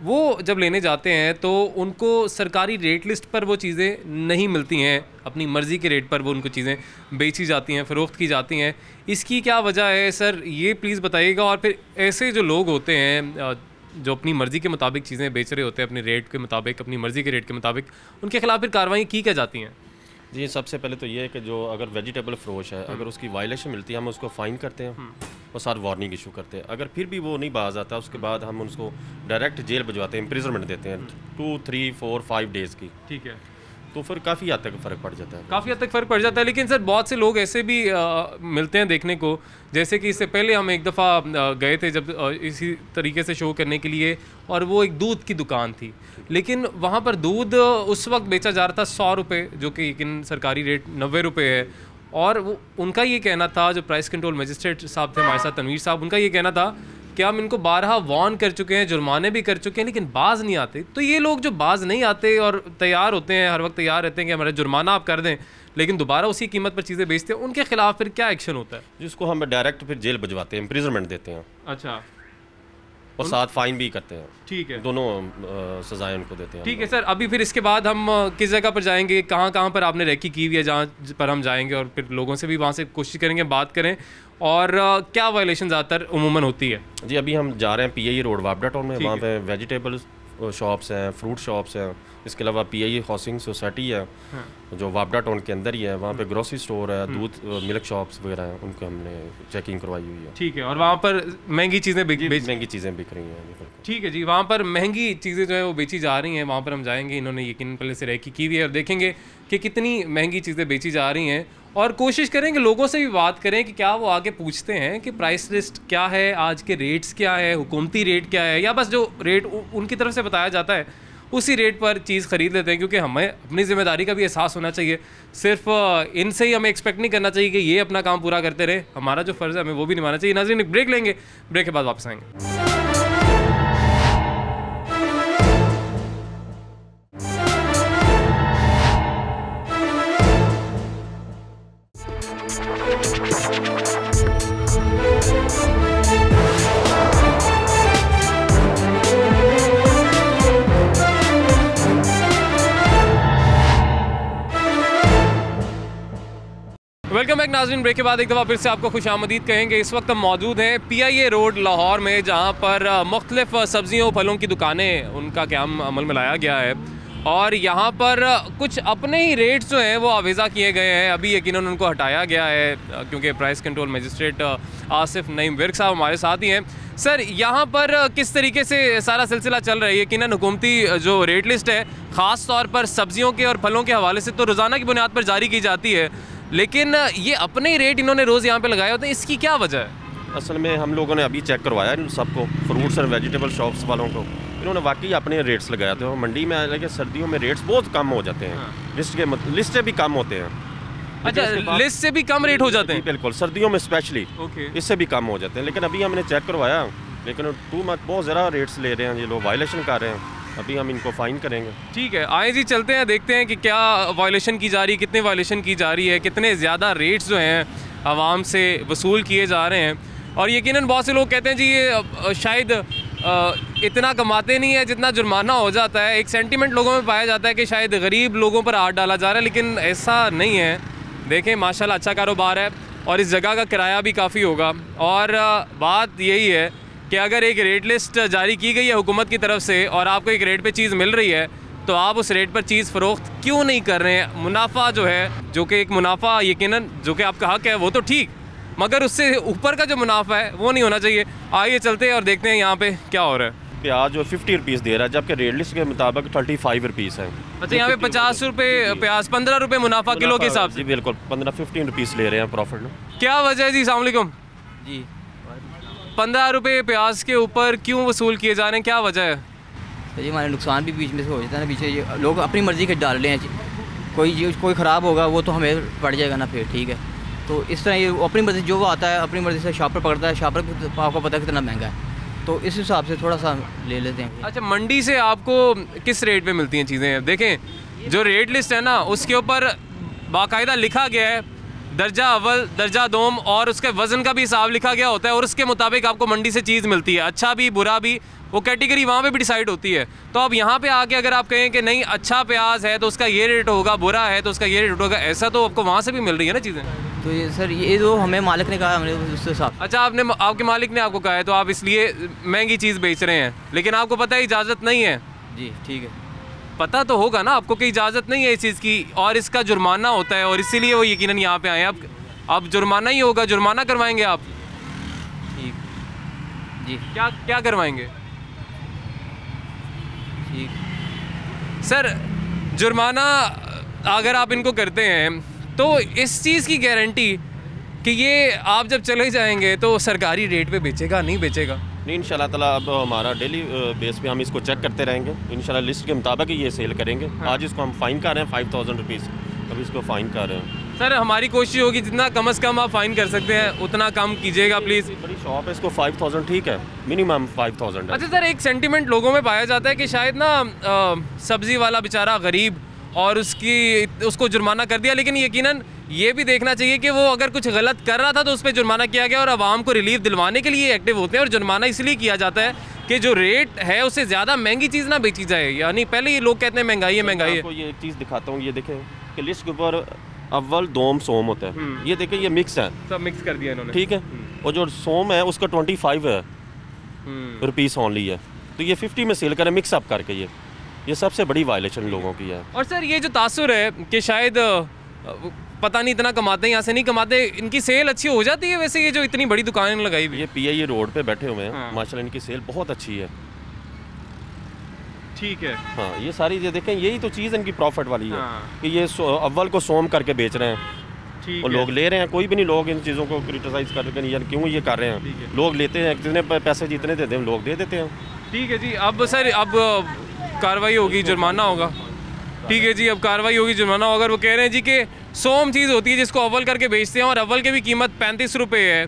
वो जब लेने जाते हैं तो उनको सरकारी रेट लिस्ट पर वो चीज़ें नहीं मिलती हैं, अपनी मर्ज़ी के रेट पर वो उनको चीज़ें बेची जाती हैं, फ़रोख्त की जाती हैं। इसकी क्या वजह है सर, ये प्लीज़ बताइएगा। और फिर ऐसे जो लोग होते हैं जो अपनी मर्ज़ी के मुताबिक चीज़ें बेच रहे होते हैं, अपने रेट के मुताबिक, अपनी मर्ज़ी के रेट के मुताबिक, उनके खिलाफ फिर कार्रवाई की क्या जाती हैं?
जी, सबसे पहले तो ये है कि जो अगर वेजिटेबल फ़रोश है, अगर उसकी वायलेशन मिलती है हम उसको फ़ाइन करते हैं और साथ वार्निंग इशू करते हैं। अगर फिर भी वो नहीं बाज आता, उसके बाद हम उसको डायरेक्ट जेल भिजवाते हैं, इम्प्रिजनमेंट देते हैं 2, 3, 4, 5 डेज़ की।
ठीक है,
तो फिर काफ़ी हद तक फ़र्क पड़ जाता है,
काफ़ी हद तक फ़र्क पड़ जाता है। लेकिन सर बहुत से लोग ऐसे भी मिलते हैं देखने को, जैसे कि इससे पहले हम एक दफ़ा गए थे जब इसी तरीके से शो करने के लिए, और वो एक दूध की दुकान थी, लेकिन वहाँ पर दूध उस वक्त बेचा जा रहा था 100 रुपये, जो कि लेकिन सरकारी रेट 90 रुपये है। और वो उनका ये कहना था, जो प्राइस कंट्रोल मजिस्ट्रेट साहब थे हमारे साथ, तनवीर साहब, उनका ये कहना था कि हम इनको 12 वार्न कर चुके हैं, जुर्माने भी कर चुके हैं, लेकिन बाज नहीं आते। तो ये लोग जो बाज नहीं आते और तैयार होते हैं, हर वक्त तैयार रहते हैं कि हमारा जुर्माना आप कर दें, लेकिन दोबारा उसी कीमत पर चीज़ें बेचते हैं, उनके खिलाफ फिर क्या एक्शन होता है?
जिसको हम डायरेक्ट फिर जेल भिजवाते हैं, इम्प्रिजनमेंट देते हैं।
अच्छा,
और साथ फाइन भी करते हैं।
ठीक है,
दोनों सजाएं उनको देते हैं।
ठीक है सर। अभी फिर इसके बाद हम किस जगह पर जाएंगे, कहाँ कहाँ पर आपने रेकी की हुई है जहाँ पर हम जाएंगे, और फिर लोगों से भी वहाँ से कोशिश करेंगे बात करें, और क्या वायलेशन ज़्यादातर उमूमन होती है?
जी, अभी हम जा रहे हैं PIE रोड वापडा टाउन में, वहाँ पे वेजिटेबल शॉप्स हैं, फ्रूट शॉप्स हैं, इसके अलावा PIE हाउसिंग सोसाइटी है जो वापडा टाउन के अंदर ही है, वहाँ पे ग्रोसरी स्टोर है, दूध मिल्क शॉप्स वगैरह हैं, उनको हमने चेकिंग करवाई हुई है।
ठीक है, और वहाँ पर महंगी चीज़ें
महंगी चीज़ें बिक रही हैं।
ठीक है जी, वहाँ पर महंगी चीज़ें जो है वो बेची जा रही हैं, वहाँ पर हम जाएंगे, इन्होंने यकीन पहले से रेकी की हुई है, और देखेंगे कि कितनी महंगी चीज़ें बेची जा रही हैं, और कोशिश करेंगे लोगों से भी बात करें कि क्या वो आगे पूछते हैं कि प्राइस लिस्ट क्या है, आज के रेट्स क्या है, हुकूमती रेट क्या है, या बस जो रेट उनकी तरफ से बताया जाता है उसी रेट पर चीज़ ख़रीद लेते हैं। क्योंकि हमें अपनी ज़िम्मेदारी का भी एहसास होना चाहिए, सिर्फ इनसे ही हमें एक्सपेक्ट नहीं करना चाहिए कि ये अपना काम पूरा करते रहे, हमारा जो फ़र्ज़ है हमें वो भी निभाना चाहिए। नाज़रीन, एक ब्रेक लेंगे, ब्रेक के बाद वापस आएंगे। वेलकम बैक नाज़रीन। ब्रेक के बाद एक दफ़ा फिर से आपको खुशामदीद कहेंगे। इस वक्त हम मौजूद हैं PIA रोड लाहौर में, जहाँ पर मुख्तलिफ सब्ज़ियों फलों की दुकानें उनका क़याम अमल में लाया गया है और यहाँ पर कुछ अपने ही रेट्स जो हैं वो आवेज़ा किए गए हैं। अभी यकीनन उनको हटाया गया है क्योंकि price control magistrate Asif Naeem Virk साहब हमारे साथ ही हैं। सर, यहाँ पर किस तरीके से सारा सिलसिला चल रहा है? यकीनन हुकूमती जो रेट लिस्ट है ख़ास तौर पर सब्ज़ियों के और फलों के हवाले से तो रोज़ाना की बुनियाद पर जारी की जाती है, लेकिन ये अपने ही रेट इन्होंने रोज़ यहाँ पे लगाए होते हैं, इसकी क्या वजह है?
असल में हम लोगों ने अभी चेक करवाया इन सबको, फ्रूट्स एंड वेजिटेबल शॉप्स वालों को, इन्होंने वाकई अपने रेट्स लगाए थे। और मंडी में हालांकि सर्दियों में रेट्स बहुत कम हो जाते हैं, लिस्ट से भी कम होते हैं।
अच्छा, लिस्ट से भी कम रेट हो जाते हैं?
बिल्कुल, सर्दियों में स्पेशली इससे भी कम हो जाते हैं। लेकिन अभी हमने चेक करवाया, लेकिन टू मच बहुत ज़्यादा रेट्स ले रहे हैं ये लोग, वायलेशन कर रहे हैं। अभी हम इनको फ़ाइन करेंगे।
ठीक है, आए जी चलते हैं, देखते हैं कि क्या वायलेशन की जा रही है, कितने वायलेशन की जा रही है, कितने ज़्यादा रेट्स जो हैं आवाम से वसूल किए जा रहे हैं। और यकीनन बहुत से लोग कहते हैं जी ये शायद इतना कमाते नहीं है जितना जुर्माना हो जाता है। एक सेंटीमेंट लोगों में पाया जाता है कि शायद गरीब लोगों पर हाथ डाला जा रहा है, लेकिन ऐसा नहीं है। देखें माशाल्लाह अच्छा कारोबार है और इस जगह का किराया भी काफ़ी होगा। और बात यही है कि अगर एक रेट लिस्ट जारी की गई है हुकूमत की तरफ से और आपको एक रेट पे चीज़ मिल रही है तो आप उस रेट पर चीज़ फ़रोख्त क्यों नहीं कर रहे हैं? मुनाफा जो है, जो कि एक मुनाफा यकीनन जो कि आपका हक है वो तो ठीक, मगर उससे ऊपर का जो मुनाफा है वो नहीं होना चाहिए। आइए चलते हैं और देखते हैं यहाँ पे क्या हो रहा है।
प्याज जो 50 रुपीज़ दे रहा है, जबकि रेट लिस्ट के मुताबिक 35 रुपीज़ है।
अच्छा, यहाँ पे 50 रुपये प्याज, 15 रुपये मुनाफा किलो के हिसाब से?
जी बिल्कुल, 15-15 रुपीज़ ले रहे हैं प्रॉफिट में।
क्या वजह है जी? अस्सलाम वालेकुम
जी।
15 रुपये प्याज के ऊपर क्यों वसूल किए जा रहे हैं, क्या वजह है?
तो जी हमारे नुकसान भी बीच में से हो जाता है ना, पीछे ये लोग अपनी मर्ज़ी के डाल रहे हैं। कोई ख़राब होगा वो तो हमें पड़ जाएगा ना, फिर ठीक है। तो इस तरह ये अपनी मर्ज़ी जो वो आता है अपनी मर्ज़ी से शॉपर पकड़ता है। शॉपर आपको पता है कितना महंगा है, तो इस हिसाब से थोड़ा सा ले लेते हैं।
अच्छा, मंडी से आपको किस रेट पे मिलती हैं चीज़ें? देखें जो रेट लिस्ट है ना उसके ऊपर बाकायदा लिखा गया है दर्जा अव्वल, दर्जा दोम और उसके वज़न का भी हिसाब लिखा गया होता है और उसके मुताबिक आपको मंडी से चीज़ मिलती है। अच्छा भी बुरा भी, वो कैटेगरी वहाँ पे भी डिसाइड होती है। तो अब यहाँ पे आके अगर आप कहें कि नहीं अच्छा प्याज है तो उसका ये रेट होगा, बुरा है तो उसका ये रेट होगा, ऐसा तो आपको वहाँ से भी मिल रही है ना चीज़ें।
तो ये सर ये जो हमें मालिक ने कहा हमने उसके हिसाब।
अच्छा, आपके मालिक ने आपको कहा है तो आप इसलिए महंगी चीज़ बेच रहे हैं, लेकिन आपको पता है इजाज़त नहीं है।
जी ठीक है,
पता तो होगा ना आपको कि इजाज़त नहीं है इस चीज़ की और इसका जुर्माना होता है और इसीलिए वो यकीनन यहाँ पे आए हैं। अब जुर्माना ही होगा, जुर्माना करवाएंगे आप?
ठीक जी।
क्या क्या करवाएंगे?
ठीक
सर, जुर्माना अगर आप इनको करते हैं तो इस चीज़ की गारंटी कि ये आप जब चले जाएंगे तो सरकारी रेट पे बेचेगा नहीं बेचेगा?
नहीं, इंशाल्लाह ताला अब हमारा डेली बेस पे हम इसको चेक करते रहेंगे। इंशाल्लाह लिस्ट के मुताबिक ही ये सेल करेंगे।
हाँ।
आज इसको हम फ़ाइन कर रहे हैं 5000 रुपीज़, अब इसको फ़ाइन कर रहे हैं।
सर, हमारी कोशिश होगी जितना कम से कम आप फ़ाइन कर सकते हैं उतना कम कीजिएगा प्लीज़।
बड़ी शॉप है, इसको 5000 ठीक है, मिनिमम 5000 है।
अच्छा सर, एक सेंटीमेंट लोगों में पाया जाता है कि शायद ना सब्ज़ी वाला बेचारा गरीब और उसको जुर्माना कर दिया, लेकिन यकीनन ये भी देखना चाहिए कि वो अगर कुछ गलत कर रहा था तो उस पर जुर्माना किया गया और आवाम को रिलीफ दिलवाने के लिए एक्टिव होते हैं। और जुर्माना इसलिए किया जाता है कि जो रेट है उससे ज़्यादा महंगी चीज़ ना बेची जाए। यानी पहले ये लोग कहते हैं महंगाई है महंगाई है।
आपको ये एक चीज़ दिखाता हूँ, ये देखें कि लिस्ट के ऊपर अव्वल दोम सोम होता है, ये देखें ये मिक्स है,
सब मिक्स कर दिया इन्होंने।
ठीक है। और जो सोम है उसका 25 है रुपीज़ ओनली है, तो ये 50 में सेल करें मिक्स अप करके। ये सबसे बड़ी वायलेशन लोगों की है।
और सर, ये जो तासुर है कि शायद पता नहीं इतना कमाते हैं, यहाँ से नहीं कमाते, इनकी सेल अच्छी हो जाती है वैसे? ये जो इतनी बड़ी दुकानें लगाई हुई,
ये PIA रोड पे बैठे हुए हैं,
हाँ।
माशाल्लाह इनकी सेल बहुत अच्छी है।
ठीक है।
हाँ, ये सारी ये देखें, यही तो चीज़ इनकी प्रॉफिट वाली है
हाँ।
कि ये अव्वल को सोम करके बेच रहे हैं
ठीक
और
है।
लोग ले रहे हैं। कोई भी नहीं लोग इन चीज़ों को क्रिटिसाइज़ करके नहीं, यार क्यों ये कर रहे
ठीक
हैं।
है।
लोग लेते हैं, जितने पैसे जितने देते हैं लोग दे देते हैं।
ठीक है जी। अब सर, अब कार्रवाई होगी, जुर्माना होगा? ठीक है जी, अब कार्रवाई होगी, जुर्माना होगा। वो कह रहे हैं जी कि सोम चीज़ होती है जिसको अव्वल करके बेचते हैं और अव्वल की भी कीमत 35 रुपये है,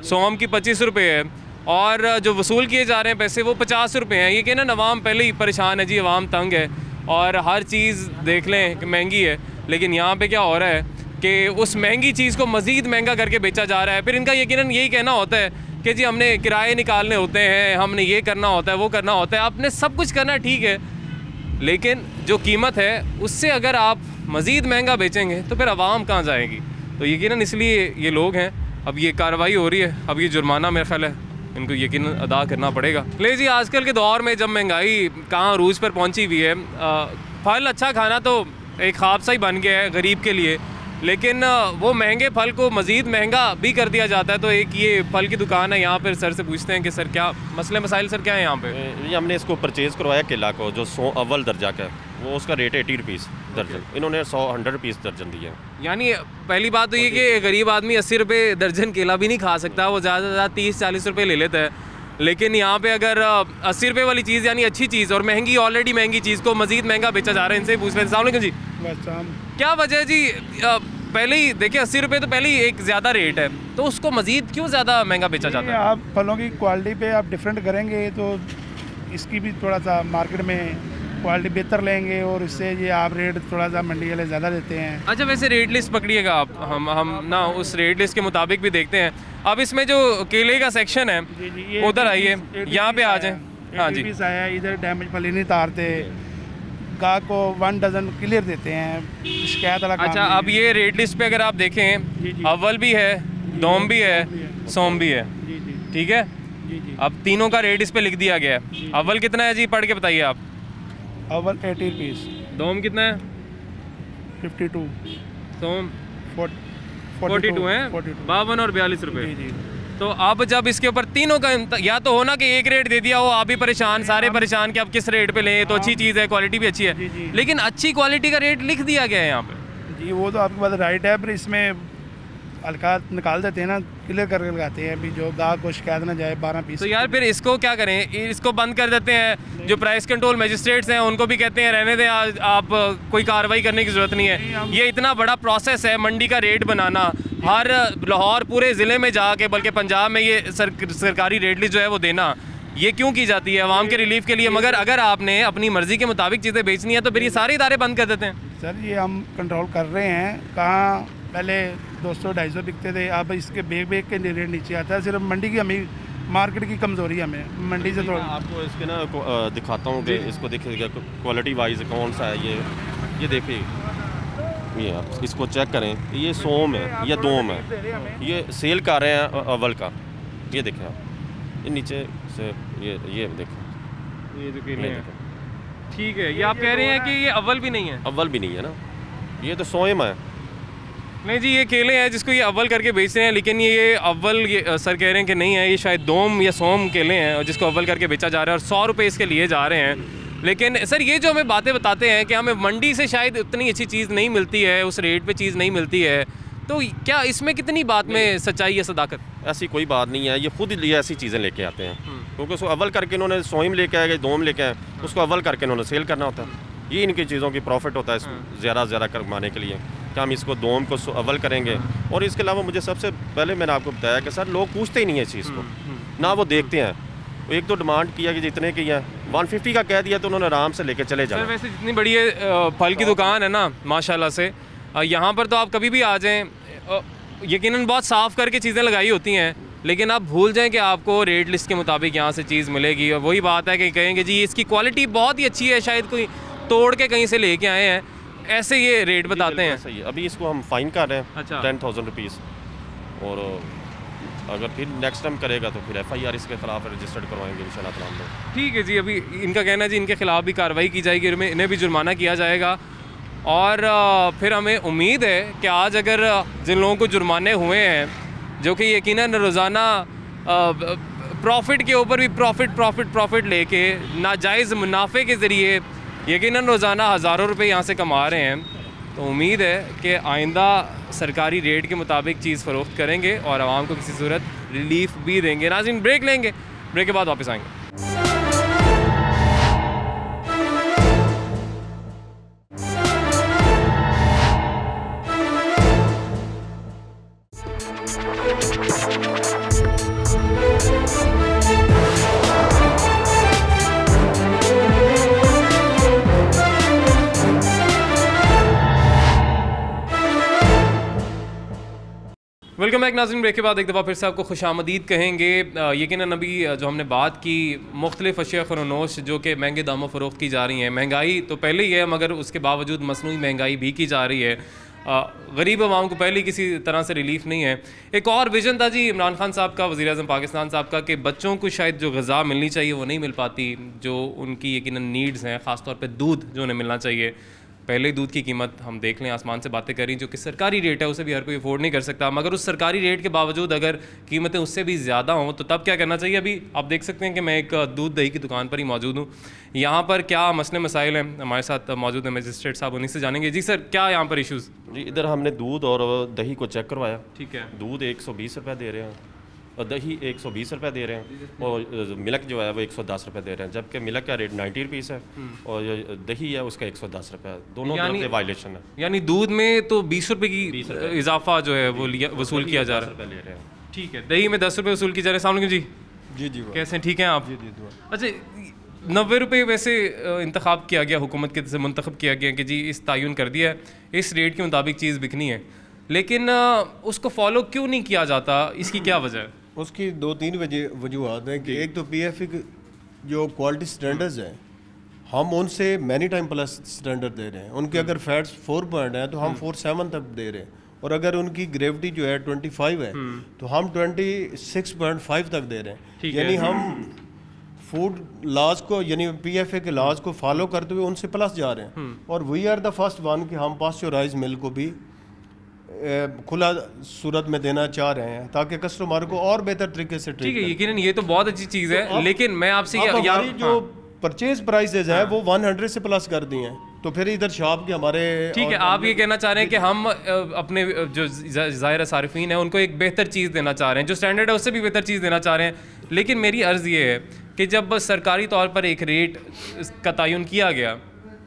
सोम की 25 रुपये है और जो वसूल किए जा रहे हैं पैसे वो 50 रुपये हैं। ये कहना अवाम पहले ही परेशान है जी, अवाम तंग है और हर चीज़ देख लें कि महंगी है। लेकिन यहाँ पे क्या हो रहा है कि उस महंगी चीज़ को मज़ीद महंगा करके बेचा जा रहा है। फिर इनका यकीनन यही कहना होता है कि जी हमने किराए निकालने होते हैं, हमने ये करना होता है, वो करना होता है। आपने सब कुछ करना ठीक है, लेकिन जो कीमत है उससे अगर आप मज़ीद महंगा बेचेंगे तो फिर आवाम कहाँ जाएगी। तो यकीनन इसलिए ये लोग हैं, अब ये कार्रवाई हो रही है, अब ये जुर्माना मेरा ख्याल है इनको यकीनन अदा करना पड़ेगा। ले जी, आजकल के दौर में जब महंगाई कहाँ अरूज पर पहुँची हुई है, फल अच्छा खाना तो एक ख्वाब सा ही बन गया है गरीब के लिए, लेकिन वो महंगे फल को मज़ीद महंगा भी कर दिया जाता है। तो एक ये फल की दुकान है, यहाँ पर सर से पूछते हैं कि सर क्या मसले मसाइल सर क्या है यहाँ पे?
ये हमने इसको परचेज़ करवाया केला को, जो अव्वल दर्जा का है, वो उसका रेट 80 रुपीज़ दर्जन, इन्होंने 100 रुपीज़ दर्जन दिया।
यानी पहली बात तो ये कि गरीब आदमी 80 रुपये दर्जन केला भी नहीं खा सकता, वो ज़्यादा से ज़्यादा 30-40 रुपये ले लेता है। लेकिन यहाँ पे अगर 80 रुपये वाली चीज़ यानी अच्छी चीज़ और महंगी, ऑलरेडी महंगी चीज़ को मज़ीद महंगा बेचा जा रहा है। इनसे पूछ लेते हैं। अस्सलाम वालेकुम जी, क्या वजह है जी? पहले ही देखिए 80 रुपये तो पहले ही एक ज़्यादा रेट है, तो उसको मज़ीद क्यों ज़्यादा महंगा बेचा जाता है?
आप फलों की क्वालिटी पे आप डिफरेंट करेंगे तो इसकी भी थोड़ा सा मार्केट में क्वालिटी बेहतर लेंगे और इससे ये आप रेट थोड़ा सा मंडी वाले ज़्यादा देते हैं।
अच्छा, वैसे रेट लिस्ट पकड़िएगा आप, हम ना उस रेट लिस्ट के मुताबिक भी देखते हैं। अब इसमें जो केले का सेक्शन है उधर आइए, यहाँ पे आ जाएं। हाँ जी,
आया इधर डैमेज फल ही नहीं तारते, गाहक को 1 डजन क्लियर देते हैं, शिकायत वाला काम
अच्छा, अब ये रेट लिस्ट पे अगर आप देखें, अव्वल भी है, दोम भी है, सोम भी है, ठीक है। अब तीनों का रेट इस पे लिख दिया गया है। अव्वल कितना है जी, पढ़ के बताइए आप।
अव्वल 80 रुपीज़,
दोम कितना है?
52,
सोम
42
है, 52 और 42 रुपये।
जी।
तो अब जब इसके ऊपर तीनों का या तो होना कि एक रेट दे दिया हो, आप भी परेशान, सारे परेशान कि अब किस रेट पे लें, तो अच्छी चीज़ है, क्वालिटी भी अच्छी है, लेकिन अच्छी क्वालिटी का रेट लिख दिया गया है यहाँ पे।
जी, वो तो आपकी बात राइट है, पर इसमें हल्का निकाल देते हैं ना, क्लियर करके लगाते हैं अभी, जो गाहक को शिकायत ना जाए 12 पीस।
तो यार फिर इसको क्या करें, इसको बंद कर देते हैं। जो प्राइस कंट्रोल मजिस्ट्रेट्स हैं उनको भी कहते हैं रहने दें, आप कोई कार्रवाई करने की ज़रूरत नहीं है। ये इतना बड़ा प्रोसेस है मंडी का रेट बनाना, हर लाहौर पूरे ज़िले में जाके, बल्कि पंजाब में ये सरकारी रेट लिस्ट जो है वो देना, ये क्यों की जाती है? आवाम के रिलीफ के लिए। मगर अगर आपने अपनी मर्ज़ी के मुताबिक चीज़ें बेचनी है तो फिर ये सारे इदारे बंद कर देते हैं।
सर ये हम कंट्रोल कर रहे हैं, कहाँ पहले 200-250 बिकते थे, अब इसके बेग के रेट नीचे आता है। सिर्फ मंडी की हमें मार्केट की कमज़ोरी है, हमें मंडी से थोड़ा।
आपको इसके ना दिखाता हूँ कि इसको देखिएगा क्वालिटी वाइज कौन सा है। ये देखिए, ये आप इसको चेक करें, ये सोम है, ये दोम है, ये सेल कर रहे हैं अव्वल का। ये देखें आप, ये नीचे से ये देखें,
ये जो केले हैं, ठीक है। ये आप कह रहे हैं कि ये अव्वल भी नहीं है?
अव्वल भी नहीं है ना, ये तो सोम है।
नहीं जी, ये केले हैं जिसको ये अव्वल करके बेच रहे हैं, लेकिन ये अव्वल सर कह रहे हैं कि नहीं है, ये शायद दोम या सोम केले हैं जिसको अव्वल करके बेचा जा रहा है और 100 रुपये इसके लिए जा रहे हैं। लेकिन सर ये जो हमें बातें बताते हैं कि हमें मंडी से शायद उतनी अच्छी चीज़ नहीं मिलती है, उस रेट पे चीज़ नहीं मिलती है, तो क्या इसमें कितनी बात में सच्चाई या सदाकत?
ऐसी कोई बात नहीं है, ये खुद लिए ऐसी चीज़ें लेके आते हैं, क्योंकि उसको अव्वल करके इन्होंने सोम लेके आए, दोम लेके आए, उसको अव्वल करके इन्होंने सेल करना होता है। ये इनकी चीज़ों की प्रॉफिट होता है ज़्यादा से ज़्यादा कमाने के लिए कि हम इसको दोम को अव्वल करेंगे। और इसके अलावा मुझे सबसे पहले मैंने आपको बताया कि सर लोग पूछते ही नहीं है इस चीज़ को, ना वो देखते हैं। एक तो डिमांड किया कि जितने की है 150 का कह दिया तो उन्होंने आराम से लेके चले जाना।
सर वैसे जितनी बड़ी फल की दुकान है ना माशाल्लाह से, यहाँ पर तो आप कभी भी आ जाएं, यकीनन बहुत साफ़ करके चीज़ें लगाई होती हैं, लेकिन आप भूल जाएं कि आपको रेट लिस्ट के मुताबिक यहाँ से चीज़ मिलेगी। और वही बात है कि कहेंगे जी इसकी क्वालिटी बहुत ही अच्छी है, शायद कोई तोड़ के कहीं से लेके आए हैं, ऐसे ये रेट बताते हैं।
सही है, अभी इसको हम फाइन कर रहे हैं।
अच्छा।
10,000 रुपीज़, और अगर फिर नेक्स्ट टाइम करेगा तो फिर FIR इसके खिलाफ रजिस्टर्ड करवाएंगे इंशाल्लाह ताला।
ठीक है जी, अभी इनका कहना है जी इनके खिलाफ भी कार्रवाई की जाएगी, इन्हें भी जुर्माना किया जाएगा। और फिर हमें उम्मीद है कि आज अगर जिन लोगों को जुर्माने हुए हैं, जो कि यकीनन रोज़ाना प्रॉफिट के ऊपर भी प्रॉफिट लेके नाजायज़ मुनाफे के ज़रिए यकीनन रोज़ाना हज़ारों रुपए यहाँ से कमा रहे हैं, तो उम्मीद है कि आइंदा सरकारी रेट के मुताबिक चीज़ फ़रोख्त करेंगे और आवाम को किसी सूरत रिलीफ भी देंगे। नाज़रीन ब्रेक लेंगे, ब्रेक के बाद वापस आएंगे। वेलकम बैक नाज़रीन। ब्रेक के बाद एक दफ़ा फिर से आपको खुशामदीद कहेंगे। यकीनन अभी जो हमने बात की मुख्तलिफ़ अशिया ख़ुरनोश जो कि महंगे दामों फ़रोख्त की जा रही हैं, महंगाई तो पहले ही है मगर उसके बावजूद मसनूई महंगाई भी की जा रही है। गरीब आवाम को पहले किसी तरह से रिलीफ नहीं है। एक और विजन था जी इमरान खान साहब का, वज़ीर आज़म पाकिस्तान साहब का, कि बच्चों को शायद जो ग़िज़ा मिलनी चाहिए वो नहीं मिल पाती, जो उनकी यकीनन नीड्स हैं, ख़ास तौर पे दूध जो उन्हें मिलना चाहिए। पहले दूध की कीमत हम देख लें, आसमान से बातें करी, जो कि सरकारी रेट है उसे भी हर कोई अफोर्ड नहीं कर सकता, मगर उस सरकारी रेट के बावजूद अगर कीमतें उससे भी ज़्यादा हों तो तब क्या करना चाहिए। अभी आप देख सकते हैं कि मैं एक दूध दही की दुकान पर ही मौजूद हूँ। यहाँ पर क्या मसले मसाइल हैं, हमारे साथ मौजूद है मजिस्ट्रेट साहब, उन्हीं से जानेंगे। जी सर, क्या यहाँ पर इशूज़?
जी, इधर हमने दूध और दही को चेक करवाया।
ठीक है।
दूध 120 रुपये दे रहे हैं और दही 120 रुपये दे रहे हैं, और मिल्क जो है वो 110 रुपये दे रहे हैं, जबकि मिल्क का रेट 90 रुपीज़ है और जो दही है उसका 110 रुपये। दोनों तरफ से वायलेशन है।
यानी दूध में तो 20 रुपये की इजाफा जो है वो वसूल किया जा रहा है।
ले रहे हैं।
ठीक है, दही में 10 रुपये वसूल की जा रहे हैं। अस्सलाम वालेकुम जी।
जी
कैसे हैं, ठीक हैं आप? अच्छा, 90 रुपये वैसे इंतखाब किया गया, हुकूमत के से मुंतखब किया गया कि जी इस तयन कर दिया है, इस रेट के मुताबिक चीज़ बिकनी है, लेकिन उसको फॉलो क्यों नहीं किया जाता, इसकी क्या वजह है?
उसकी 2-3 वजूहत हैं कि एक तो पीएफई जो क्वालिटी स्टैंडर्ड्स हैं हम उनसे मैनी टाइम प्लस स्टैंडर्ड दे रहे हैं। उनके अगर फैट्स 4 पॉइंट हैं तो हम 4.7 तक दे रहे हैं, और अगर उनकी ग्रेविटी जो है 25 है तो हम 26.5 तक दे रहे हैं। यानी हम फूड लॉज को, यानी पीएफए के लॉज को फॉलो करते हुए उनसे प्लस जा रहे हैं। और we are the first one कि हम पास्चराइज मिल्क को भी खुला सूरत में देना चाह रहे हैं ताकि कस्टमर को और बेहतर तरीके से
ठीक है, यकीनन ये तो बहुत अच्छी चीज़ है, लेकिन मैं आपसे
हमारी जो परचेज प्राइसेज है वो 100 से प्लस कर दी हैं, तो फिर इधर शॉप के हमारे
ठीक है। आप ये कहना चाह रहे हैं कि हम अपने जो ज़ाहिर सारिफीन है उनको एक बेहतर चीज़ देना चाह रहे हैं, जो स्टैंडर्ड है उससे भी बेहतर चीज़ देना चाह रहे हैं, लेकिन मेरी अर्ज़ ये है कि जब सरकारी तौर पर एक रेट का तयन किया गया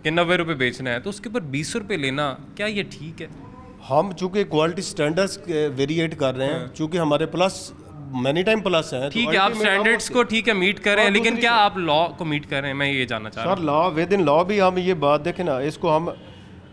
कि 90 रुपये बेचना है तो उसके ऊपर 20 रुपये लेना, क्या ये ठीक है?
हम चूंकि क्वालिटी स्टैंडर्ड्स वेरिएट कर रहे हैं, चूंकि हमारे प्लस मैनी टाइम प्लस है,
ठीक है, आप स्टैंडर्ड्स को ठीक है मीट कर रहे हैं, लेकिन क्या आप लॉ को मीट कर रहे हैं? मैं ये जानना चाह रहा हूँ।
Sir law with in law भी हम ये बात देखें ना, इसको हम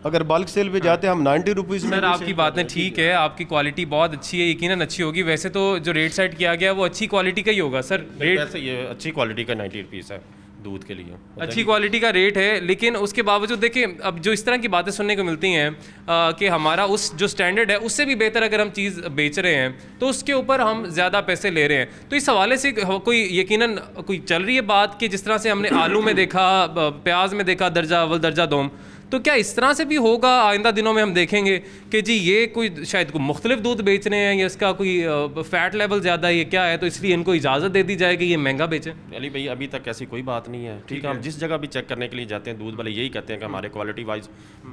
अगर बल्क सेल पे जाते हैं हम 90 रुपीज़ में।
सर आपकी बातें ठीक है, आपकी क्वालिटी बहुत अच्छी है, यकीनन अच्छी होगी, वैसे तो जो रेट सेट किया गया वो अच्छी क्वालिटी का ही होगा सर। रेट
वैसे ये अच्छी क्वालिटी का 90 रुपीज़ है दूध के लिए,
अच्छी क्वालिटी का रेट है, लेकिन उसके बावजूद देखिए अब जो इस तरह की बातें सुनने को मिलती हैं कि हमारा उस जो स्टैंडर्ड है उससे भी बेहतर अगर हम चीज़ बेच रहे हैं तो उसके ऊपर हम ज़्यादा पैसे ले रहे हैं, तो इस हवाले से कोई यकीनन कोई चल रही है बात कि जिस तरह से हमने आलू में देखा, प्याज में देखा दर्जा अव्वल दर्जा दोम, तो क्या इस तरह से भी होगा आइंदा दिनों में? हम देखेंगे कि जी ये कोई शायद कोई मुख्तलिफ दूध बेच रहे हैं या इसका कोई फ़ैट लेवल ज़्यादा है, ये क्या है, तो इसलिए इनको इजाज़त दे दी जाए कि ये महंगा बेचें।
अली भाई अभी तक ऐसी कोई बात नहीं है। ठीक है, हम जिस जगह भी चेक करने के लिए जाते हैं दूध वाले यही कहते हैं कि हमारे क्वालिटी वाइज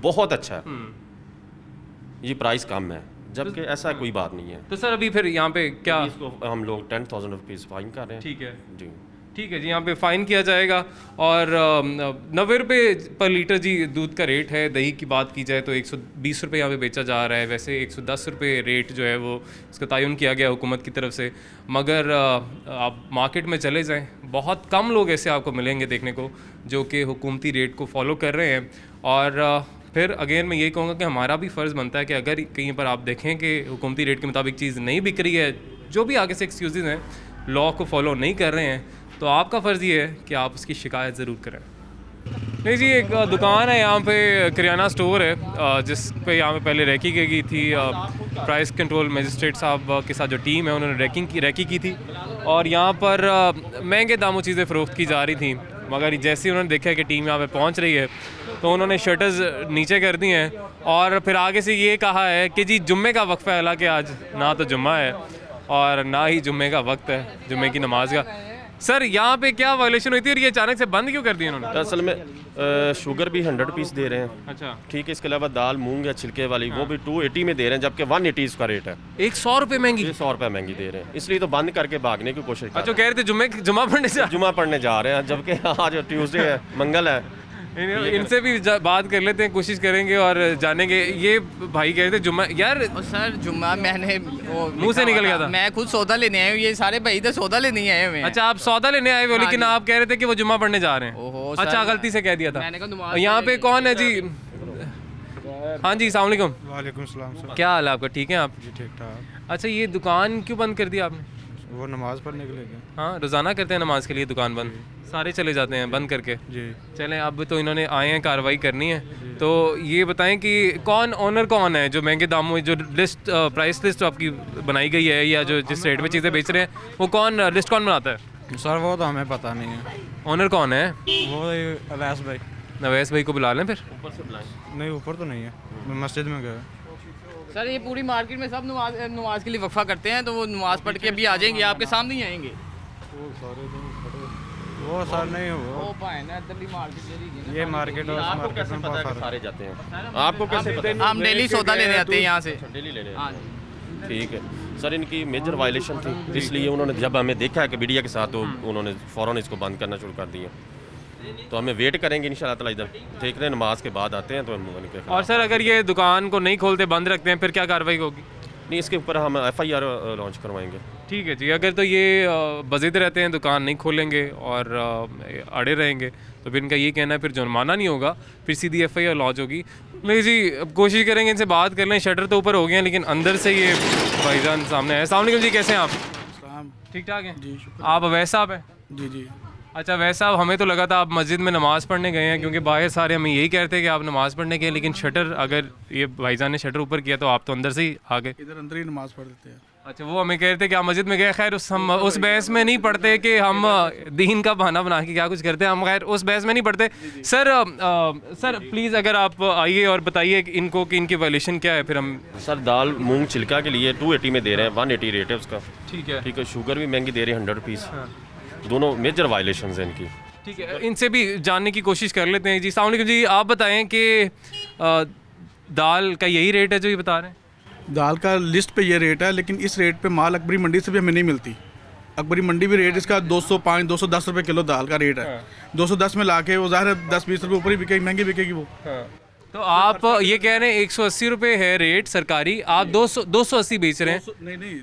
बहुत अच्छा है, ये प्राइस कम है, जबकि ऐसा कोई बात नहीं है।
तो सर अभी फिर यहाँ पे क्या
इसको हम लोग 10,000 रुपीज़ फाइन कर रहे हैं।
ठीक है
जी,
ठीक है जी, यहाँ पे फ़ाइन किया जाएगा। और 90 रुपये पर लीटर जी दूध का रेट है। दही की बात की जाए तो 120 रुपये यहाँ पे बेचा जा रहा है, वैसे 110 रुपये रेट जो है वो इसका तयन किया गया हुकूमत की तरफ से, मगर आप मार्केट में चले जाएं बहुत कम लोग ऐसे आपको मिलेंगे देखने को जो कि हुकूमती रेट को फॉलो कर रहे हैं। और फिर अगेन मैं यही कहूँगा कि हमारा भी फ़र्ज़ बनता है कि अगर कहीं पर आप देखें कि हुकूमती रेट के मुताबिक चीज़ नहीं बिक रही है, जो भी आगे से एक्सक्यूज़ हैं, लॉ को फॉलो नहीं कर रहे हैं, तो आपका फ़र्ज़ ये है कि आप उसकी शिकायत ज़रूर करें। नहीं जी, एक दुकान है यहाँ पे, किराना स्टोर है जिस पे यहाँ पे पहले रैकी की थी, प्राइस कंट्रोल मजिस्ट्रेट साहब के साथ जो टीम है उन्होंने रैकी की थी, और यहाँ पर महंगे दामों चीज़ें फ़रोख्त की जा रही थी, मगर जैसे ही उन्होंने देखा कि टीम यहाँ पे पहुँच रही है तो उन्होंने शटर्स नीचे कर दी हैं और फिर आगे से ये कहा है कि जी जुम्मे का वक्फ़ा है, हालांकि आज ना तो जुम्मा है और ना ही जुम्मे का वक्त है, जुम्मे की नमाज का। सर यहाँ पे क्या वायलेशन हुई थी और ये अचानक से बंद क्यों कर दिया उन्होंने?
असल में शुगर भी 100 पीस दे रहे हैं।
अच्छा,
ठीक है, इसके अलावा दाल मूंग या छिलके वाली वो भी 280 में दे रहे हैं, जबकि 180 इसका रेट है।
100 रुपये महंगी?
100 रुपये महंगी दे रहे हैं, इसलिए तो बंद करके भागने की कोशिश कर
अच्छा, कह रहे थे जुम्मा पढ़ने
जा रहे हैं, जबकि आज ट्यूसडे है, मंगल है।
इनसे भी बात कर लेते हैं, कोशिश करेंगे और जानेंगे। ये भाई कह रहे थे जुम्मा, यार
सर जुम्मा मैंने
मुंह से निकल गया था,
मैं खुद सौदा लेने आया हूँ, ये सारे भाई तो सौदा लेने ही आए हुए हैं।
अच्छा, आप सौदा लेने आए हुए, लेकिन आप कह रहे थे कि वो जुम्मा पढ़ने जा रहे हैं। अच्छा, गलती से कह दिया था। यहाँ पे कौन है जी? हाँ जी, अस्सलाम वालेकुम।
वालेकुम सलाम सर।
क्या हाल है आपका, ठीक है आप?
जी ठीक ठाक।
अच्छा, ये दुकान क्यों बंद कर दी आपने?
वो नमाज़ पढ़ने के लिए गए।
हाँ, रोज़ाना करते हैं नमाज के लिए दुकान बंद, सारे चले जाते हैं बंद करके।
जी
चलें, अब तो इन्होंने आए हैं, कार्रवाई करनी है। तो ये बताएं कि ओनर कौन है जो महंगे दामों में जो लिस्ट प्राइस लिस्ट आपकी बनाई गई है, या जो जिस रेट में चीज़ें बेच रहे हैं वो लिस्ट कौन बनाता है?
सर वो तो हमें पता नहीं है।
ओनर कौन है?
वो अवैस भाई।
नवैस भाई को बुला लें फिर।
ऊपर से बुलाएं।
नहीं ऊपर तो नहीं है, मस्जिद में गए।
सर ये पूरी मार्केट में सब नमाज के लिए वक्फा करते हैं, तो वो नमाज पढ़ के अभी आ जाएंगे, आपके सामने ही आएंगे।
वो सर नहीं हुआ।
ओ भाई ना दिल्ली मार्केट
ये मार्केट और
आपको
मार्केट
कैसे
में
पता
बहुत
है कि
फर्क
सारे जाते हैं? आपको कैसे पता है?
हम डेली सौदा लेने आते हैं यहाँ से।
डेली ले रहे
हाँ
हैं। ठीक है सर, इनकी मेजर वायलेशन थी, इसलिए उन्होंने जब हमें देखा है कि मीडिया के साथ, तो उन्होंने फ़ौरन इसको बंद करना शुरू कर दिया। तो हमें वेट करेंगे इंशाल्लाह ताला, इधर देख रहे हैं, नमाज के बाद आते हैं तो हम उनके खिलाफ।
और सर अगर ये दुकान को नहीं खोलते, बंद रखते हैं, फिर क्या कार्रवाई होगी?
नहीं, इसके ऊपर हम FIR लॉन्च करवाएंगे।
ठीक है जी। अगर तो ये बजिद रहते हैं, दुकान नहीं खोलेंगे और अड़े रहेंगे, तो फिर इनका ये कहना है फिर जुर्माना नहीं होगा, फिर सीधी FIR लॉन्च होगी। नहीं जी, अब कोशिश करेंगे इनसे बात कर लें। शटर तो ऊपर हो गए हैं, लेकिन अंदर से ये भाईजान सामने आए। अस्सलाम वालेकुम जी, कैसे हैं आप? ठीक ठाक हैं जी। आप अवैस साहब हैं?
जी जी।
अच्छा, वैसा साहब, हमें तो लगा था आप मस्जिद में नमाज़ पढ़ने गए हैं, क्योंकि बाहर सारे हमें यही कहते हैं कि आप नमाज़ पढ़ने गए, लेकिन शटर, अगर ये भाईजान ने शटर ऊपर किया तो आप तो अंदर से ही आ गए।
इधर अंदर ही नमाज पढ़ लेते हैं।
अच्छा, वो हमें कह रहे थे कि आप मस्जिद में गए। खैर हम उस बहस में नहीं पढ़ते कि हम दीन का बहाना बना के क्या कुछ करते हैं, हम खैर उस बहस में नहीं पढ़ते। सर प्लीज़ अगर आप आइए और बताइए कि इनको कि इनकी वायलेशन क्या है, फिर हम।
सर दाल मूंग छिलका के लिए 280 में दे रहे हैं, 180 रेट है उसका।
ठीक है,
ठीक है। शुगर भी महंगी दे रहे हैं, 100 रुपीज़। दोनों मेजर वायलेशन हैं इनकी।
ठीक है, इनसे भी जानने की कोशिश कर लेते हैं जी। अस्सलाम वालेकुम जी, आप बताएं कि दाल का यही रेट है जो ये बता रहे हैं?
दाल का लिस्ट पे ये रेट है, लेकिन इस रेट पे माल अकबरी मंडी से भी हमें नहीं मिलती। अकबरी मंडी भी रेट इसका 205 210 रुपये किलो दाल का रेट है। 210 में ला के वो ज़ाहिर है 10-20 रुपये ऊपर ही बिकेगी, महंगी बिकेगी वो।
तो आप ये कह रहे हैं 180 रुपये है रेट सरकारी, आप 280 बेच रहे हैं?
नहीं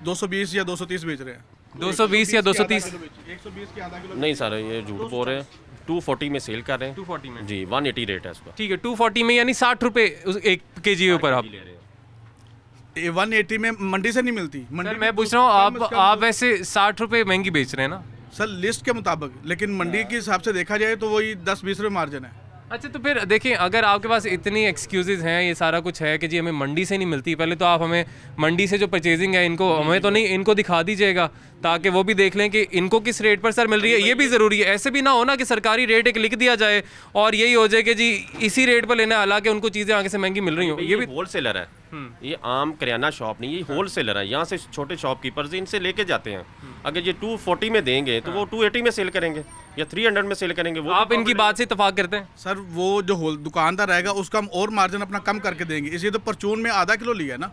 220 या 230 बेच रहे हैं।
220 या 230?
120 के आधा किलो
नहीं सर, ये झूठ बोल रहे हैं। 240 में सेल कर रहे हैं।
240 में
जी, 180 रेट है इसका।
ठीक है, 240 में यानी 60 रुपये 1 kg के ऊपर आप
ले रहे हैं।
180 में मंडी से नहीं मिलती।
सर मैं पूछ रहा हूँ, आप वैसे 60 रुपये महंगी बेच रहे हैं ना?
सर लिस्ट के मुताबिक, लेकिन मंडी के हिसाब से देखा जाए तो वही 10-20 रुपये मार्जिन है।
अच्छा, तो फिर देखिए, अगर आपके पास इतनी एक्सक्यूजेज हैं, ये सारा कुछ है कि जी हमें मंडी से नहीं मिलती, पहले तो आप हमें मंडी से जो परचेजिंग है इनको हमें तो नहीं, इनको दिखा दीजिएगा, ताकि वो भी देख लें कि इनको किस रेट पर सर मिल रही है। ये भी ज़रूरी है। ऐसे भी ना हो ना कि सरकारी रेट एक लिख दिया जाए और यही हो जाए कि जी इसी रेट पर लेना है, हालांकि उनको चीज़ें आगे से महंगी मिल रही हो।
ये भी होलसेलर है, ये आम किराना शॉप नहीं, ये होलसेलर है। यहाँ से छोटे शॉपकीपर्स इनसे लेके जाते हैं। अगर ये 240 में देंगे तो वो 280 में सेल करेंगे या 300 में सेल करेंगे। वो
आप इनकी बात से इत्तेफाक करते हैं?
सर वो जो दुकानदार रहेगा उसका हम और मार्जिन अपना कम करके देंगे। इसलिए तो परचून में आधा किलो लिया ना,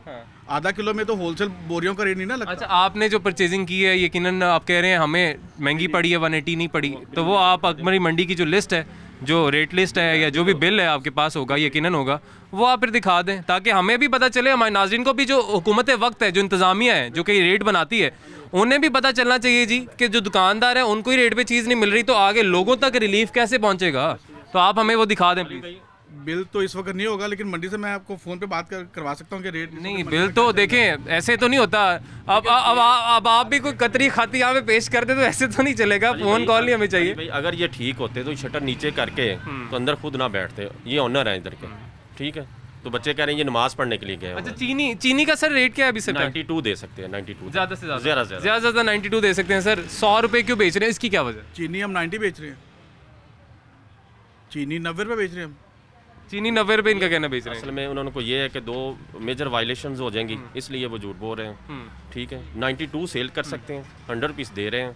आधा किलो में तो होलसेल बोरियों का रेट नहीं ना लगता।
अच्छा, आपने जो परचेजिंग की है, यकीनन आप कह रहे हैं हमें महंगी पड़ी है, 180 नहीं पड़ी, तो वो आप अकबरी मंडी की जो लिस्ट है, जो रेट लिस्ट है या जो भी बिल है आपके पास होगा, यकीनन होगा, वो आप फिर दिखा दें, ताकि हमें भी पता चले, हमारे नाज़रीन को भी, जो हुकूमत वक्त है, जो इंतज़ामिया है, जो कि रेट बनाती है, उन्हें भी पता चलना चाहिए जी कि जो दुकानदार है उनको ही रेट पे चीज़ नहीं मिल रही, तो आगे लोगों तक रिलीफ कैसे पहुंचेगा? तो आप हमें वो दिखा दें प्लीज़।
बिल तो इस वक्त नहीं होगा, लेकिन मंडी से मैं आपको फ़ोन पे बात करवा सकता हूँ कि रेट
नहीं, बिल तो देखें ऐसे तो नहीं होता। अब आप भी कोई कतरी खाती यहाँ पे पेश करते तो ऐसे तो नहीं चलेगा, फ़ोन कॉल नहीं हमें चाहिए।
भाई अगर ये ठीक होते तो शटर नीचे करके तो अंदर खुद ना बैठते। ये ऑनर है इधर के, ठीक है। तो बच्चे कह रहे हैं ये नमाज पढ़ने के लिए गए।
अच्छा, चीनी का सर रेट क्या है अभी सर?
92 दे सकते हैं, 92
ज़्यादा से ज़्यादा 92 दे सकते हैं सर। 100 रुपये क्यों बेच रहे हैं, इसकी क्या वजह?
चीनी हम 90 बेच रहे हैं, चीनी 90 रुपये बेच रहे हैं हम।
चीनी 90 रुपये इनका कहना बेच रहे हैं।
असल में उन्होंने को ये है कि 2 मेजर वायलेशंस हो जाएंगी, इसलिए वो झूठ बोल रहे हैं, ठीक है। 92 सेल कर सकते हैं, 100 पीस दे रहे हैं,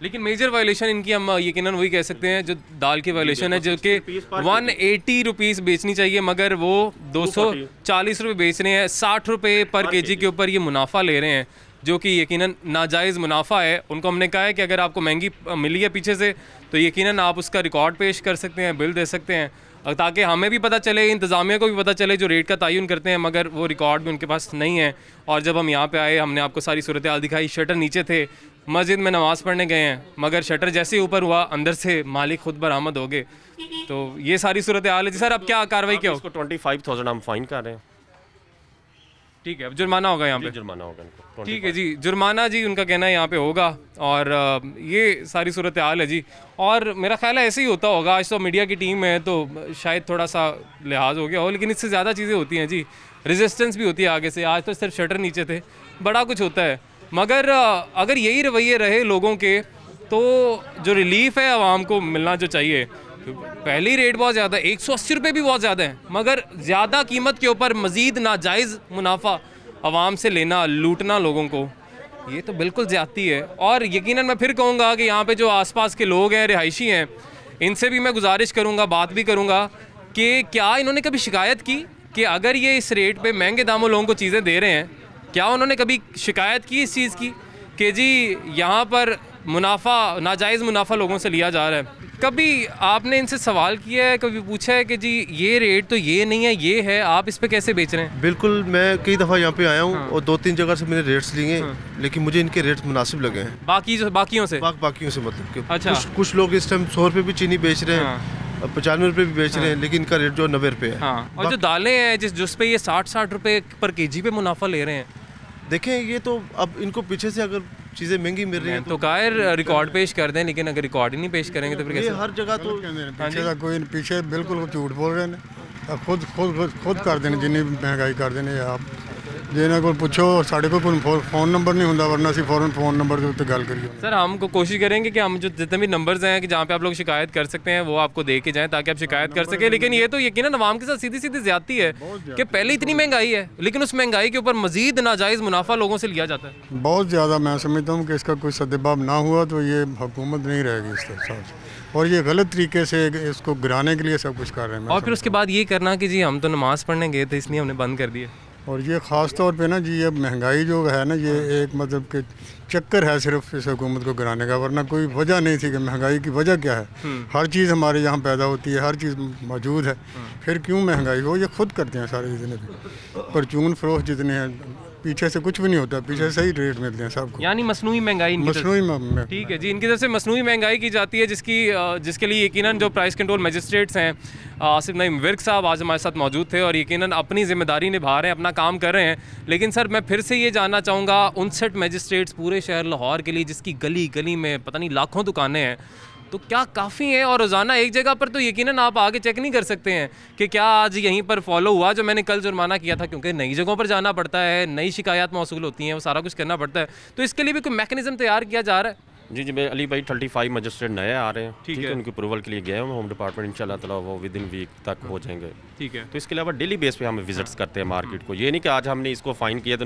लेकिन मेजर वायलेशन इनकी हम यकीनन वही कह सकते हैं जो दाल की वायलेशन है, जो कि 180 रुपीज़ बेचनी चाहिए, मगर वो 240 रुपये बेच रहे हैं। 60 रुपये पर केजी के ऊपर ये मुनाफा ले रहे हैं, जो कि यकीनन नाजायज़ मुनाफा है। उनको हमने कहा है कि अगर आपको महंगी मिली है पीछे से, तो यकीनन आप उसका रिकॉर्ड पेश कर सकते हैं, बिल दे सकते हैं, ताकि हमें भी पता चले, इंतज़ामिया को भी पता चले जो रेट का तयन करते हैं, मगर वो रिकॉर्ड भी उनके पास नहीं है। और जब हम यहाँ पे आए, हमने आपको सारी सूरत हाल दिखाई। शटर नीचे थे, मस्जिद में नमाज़ पढ़ने गए हैं, मगर शटर जैसे ही ऊपर हुआ, अंदर से मालिक खुद बरामद हो गए। तो ये सारी सूरत हाल है जी। सर अब क्या कार्रवाई क्या हो?
इसको 25,000 हम फाइन कर रहे हैं।
ठीक है, अब जुर्माना होगा यहाँ पे?
जुर्माना होगा इनको।
ठीक है जी, जुर्माना जी उनका कहना है यहाँ पे होगा। और ये सारी सूरत हाल है जी। और मेरा ख्याल है ऐसे ही होता होगा। आज तो मीडिया की टीम है तो शायद थोड़ा सा लिहाज हो गया हो, लेकिन इससे ज़्यादा चीज़ें होती हैं जी। रेजिस्टेंस भी होती है आगे से। आज तो सिर्फ शटर नीचे थे, बड़ा कुछ होता है। मगर अगर यही रवैये रहे लोगों के, तो जो रिलीफ है आवाम को मिलना जो चाहिए, पहली रेट बहुत ज़्यादा है, 180 रुपये भी बहुत ज़्यादा है, मगर ज़्यादा कीमत के ऊपर मज़ीद नाजायज़ मुनाफा आवाम से लेना, लूटना लोगों को, ये तो बिल्कुल ज़्यादती है। और यकीनन मैं फिर कहूँगा कि यहाँ पे जो आसपास के लोग हैं, रिहायशी हैं, इनसे भी मैं गुजारिश करूँगा, बात भी करूँगा कि क्या इन्होंने कभी शिकायत की कि अगर ये इस रेट पे महंगे दामों लोगों को चीज़ें दे रहे हैं, क्या उन्होंने कभी शिकायत की इस चीज़ की कि जी यहाँ पर मुनाफा, नाजायज़ मुनाफा लोगों से लिया जा रहा है? कभी आपने इनसे सवाल किया है, कभी पूछा है कि जी ये रेट तो ये नहीं है, ये है, आप इस पे कैसे बेच रहे हैं?
बिल्कुल, मैं कई दफ़ा यहाँ पे आया हूँ और 2-3 जगह से मैंने रेट्स लिए हैं, लेकिन मुझे इनके रेट्स मुनासिब लगे हैं।
बाकियों से
मतलब कि
अच्छा।
कुछ लोग इस टाइम 100 रुपये भी चीनी बेच रहे हैं, 95 रुपये भी बेच रहे हैं, लेकिन इनका रेट जो 90 रुपये है।
हाँ। और जो दालें हैं जिस पे ये 60 रुपये पर केजी पे मुनाफा ले रहे हैं,
देखें ये तो अब इनको पीछे से अगर चीज़ें महंगी मिल रही हैं
तो कायर रिकॉर्ड पेश कर दें, लेकिन अगर रिकॉर्ड ही नहीं पेश करेंगे तो फिर कैसे?
हर जगह तो
पीछे बिल्कुल झूठ बोल रहे हैं, खुद कर देने जिन्नी महंगाई कर देने। आप जिन्हें को पूछो, साढ़े को फोन नंबर नहीं होता, वरना असी फौरन फोन नंबर के उत्ते गल करिए।
सर हमको कोशिश करेंगे कि हम जो जितने भी नंबर्स हैं कि जहाँ पे आप लोग शिकायत कर सकते हैं, वो आपको दे के जाएं ताकि आप शिकायत कर सकें। लेकिन ये तो यकीनन अवाम के साथ सीधी सीधी ज़्यादती है कि पहले इतनी महंगाई है, लेकिन उस महंगाई के ऊपर मजीद नाजायज़ मुनाफा लोगों से लिया जाता है।
बहुत ज़्यादा मैं समझता हूँ कि इसका कोई सद्देबाब ना हुआ तो ये हुकूमत नहीं रहेगी इस हिसाब से, और ये गलत तरीके से इसको गिराने के लिए सब कुछ कर रहे हैं।
और फिर उसके बाद ये करना कि जी हम तो नमाज़ पढ़ने गए थे इसलिए हमने बंद कर दिया।
और ये ख़ास तौर पे ना जी, ये महंगाई जो है ना, ये एक मतलब कि चक्कर है सिर्फ इस हुकूमत को गिराने का, वरना कोई वजह नहीं थी कि महंगाई की वजह क्या है। हर चीज़ हमारे यहाँ पैदा होती है, हर चीज़ मौजूद है, फिर क्यों महंगाई हो? ये खुद करते हैं सारे जितने भी परचून फरोख्त जितने हैं, पीछे से कुछ भी नहीं होता, पीछे से ही रेट मिलते हैं सबको।
यानी मसनूई महंगाई, ठीक है जी, इनकी तरफ से मसनूई महंगाई की जाती है, जिसके लिए यकीनन जो प्राइस कंट्रोल मजिस्ट्रेट्स हैं, आसिफ नईम विर्क साहब आज हमारे साथ मौजूद थे और यकीनन अपनी ज़िम्मेदारी निभा रहे हैं, अपना काम कर रहे हैं। लेकिन सर मैं फिर से ये जानना चाहूँगा, 59 मजिस्ट्रेट्स पूरे शहर लाहौर के लिए, जिसकी गली गली में पता नहीं लाखों दुकानें हैं, तो क्या काफ़ी है? और रोज़ाना एक जगह पर तो यकीनन आप आगे चेक नहीं कर सकते हैं कि क्या आज यहीं पर फॉलो हुआ जो मैंने कल जुर्माना किया था, क्योंकि नई जगहों पर जाना पड़ता है, नई शिकायत मौसूल होती हैं, वो सारा कुछ करना पड़ता है। तो इसके लिए भी कोई मैकेनिज्म तैयार किया जा रहा है?
जी मैं अली भाई 35 मजिस्ट्रेट नए आ रहे हैं,
ठीक है,
उनकी अप्रूवल के लिए गए हैं होम डिपार्टमेंट, इंशाल्लाह ताला वो विद इन वीक तक हो जाएंगे।
ठीक है।
तो इसके अलावा डेली बेस पे हम विजिट्स करते हैं मार्केट को। ये नहीं कि आज हमने इसको फाइन किया तो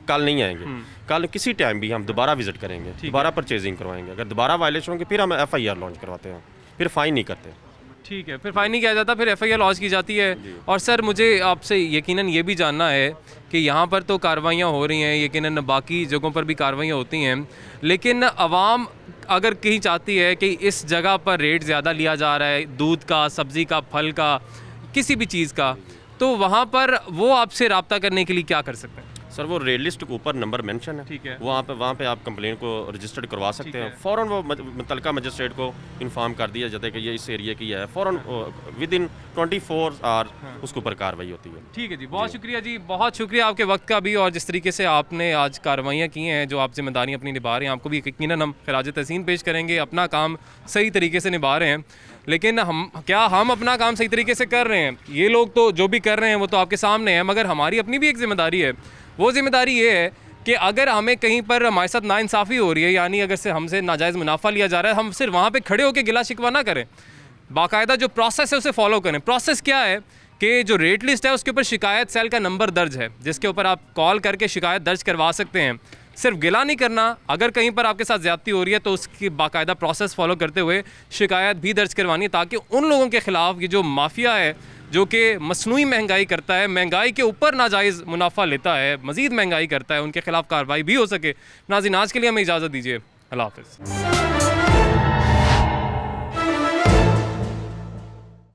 कल नहीं आएंगे, कल किसी टाइम भी हम दोबारा विजिट करेंगे, दोबारा परचेजिंग करवाएंगे। अगर दोबारा वायलेशन होंगे फिर हम FIR लॉन्च करवाते हैं, फिर फाइन नहीं करते।
ठीक है, फिर फाइन नहीं किया जाता, फिर FIR लॉन्च की जाती है। और सर मुझे आपसे यकीनन ये भी जानना है कि यहाँ पर तो कार्रवाइयाँ हो रही हैं, यकीनन बाकी जगहों पर भी कार्रवाइयाँ होती हैं, लेकिन आवाम अगर कहीं चाहती है कि इस जगह पर रेट ज़्यादा लिया जा रहा है, दूध का, सब्ज़ी का, फल का, किसी भी चीज़ का, तो वहाँ पर वो आपसे रब्ता करने के लिए क्या कर सकते हैं?
सर वो रेड लिस्ट के ऊपर नंबर मेंशन है,
ठीक है,
वहाँ पे आप कंप्लेंट को रजिस्टर्ड करवा सकते हैं। फ़ौरन वो मुतलका मजिस्ट्रेट को इन्फॉर्म कर दिया जाता है कि ये इस एरिया की है, फ़ौरन विद इन 24 आवर उसके ऊपर कार्रवाई होती है।
ठीक है जी, बहुत शुक्रिया जी, बहुत शुक्रिया आपके वक्त का भी, और जिस तरीके से आपने आज कार्रवाइयाँ की हैं, जो आप जिम्मेदारी अपनी निभा रहे हैं, आपको भी यकीनन हम खराज तहसीन पेश करेंगे। अपना काम सही तरीके से निभा रहे हैं, लेकिन हम अपना काम सही तरीके से कर रहे हैं? ये लोग तो जो भी कर रहे हैं वो तो आपके सामने है, मगर हमारी अपनी भी एक जिम्मेदारी है। वो जिम्मेदारी ये है कि अगर हमें कहीं पर हमारे साथ नाइंसाफ़ी हो रही है, यानी अगर से हमसे नाजायज़ मुनाफा लिया जा रहा है, हम सिर्फ वहाँ पे खड़े होकर गिला शिकवा ना करें, बाकायदा जो प्रोसेस है उसे फॉलो करें। प्रोसेस क्या है कि जो रेट लिस्ट है उसके ऊपर शिकायत सेल का नंबर दर्ज है, जिसके ऊपर आप कॉल करके शिकायत दर्ज करवा सकते हैं। सिर्फ गिला नहीं करना, अगर कहीं पर आपके साथ ज़्यादती हो रही है तो उसकी बाकायदा प्रोसेस फॉलो करते हुए शिकायत भी दर्ज करवानी है, ताकि उन लोगों के ख़िलाफ़ ये जो माफिया है जो कि मसनूई महंगाई करता है, महंगाई के ऊपर नाजायज़ मुनाफा लेता है, मज़ीद महंगाई करता है, उनके खिलाफ़ कार्रवाई भी हो सके। नाज़रीन आज के लिए हमें इजाज़त दीजिए, अल्लाह हाफ़िज़।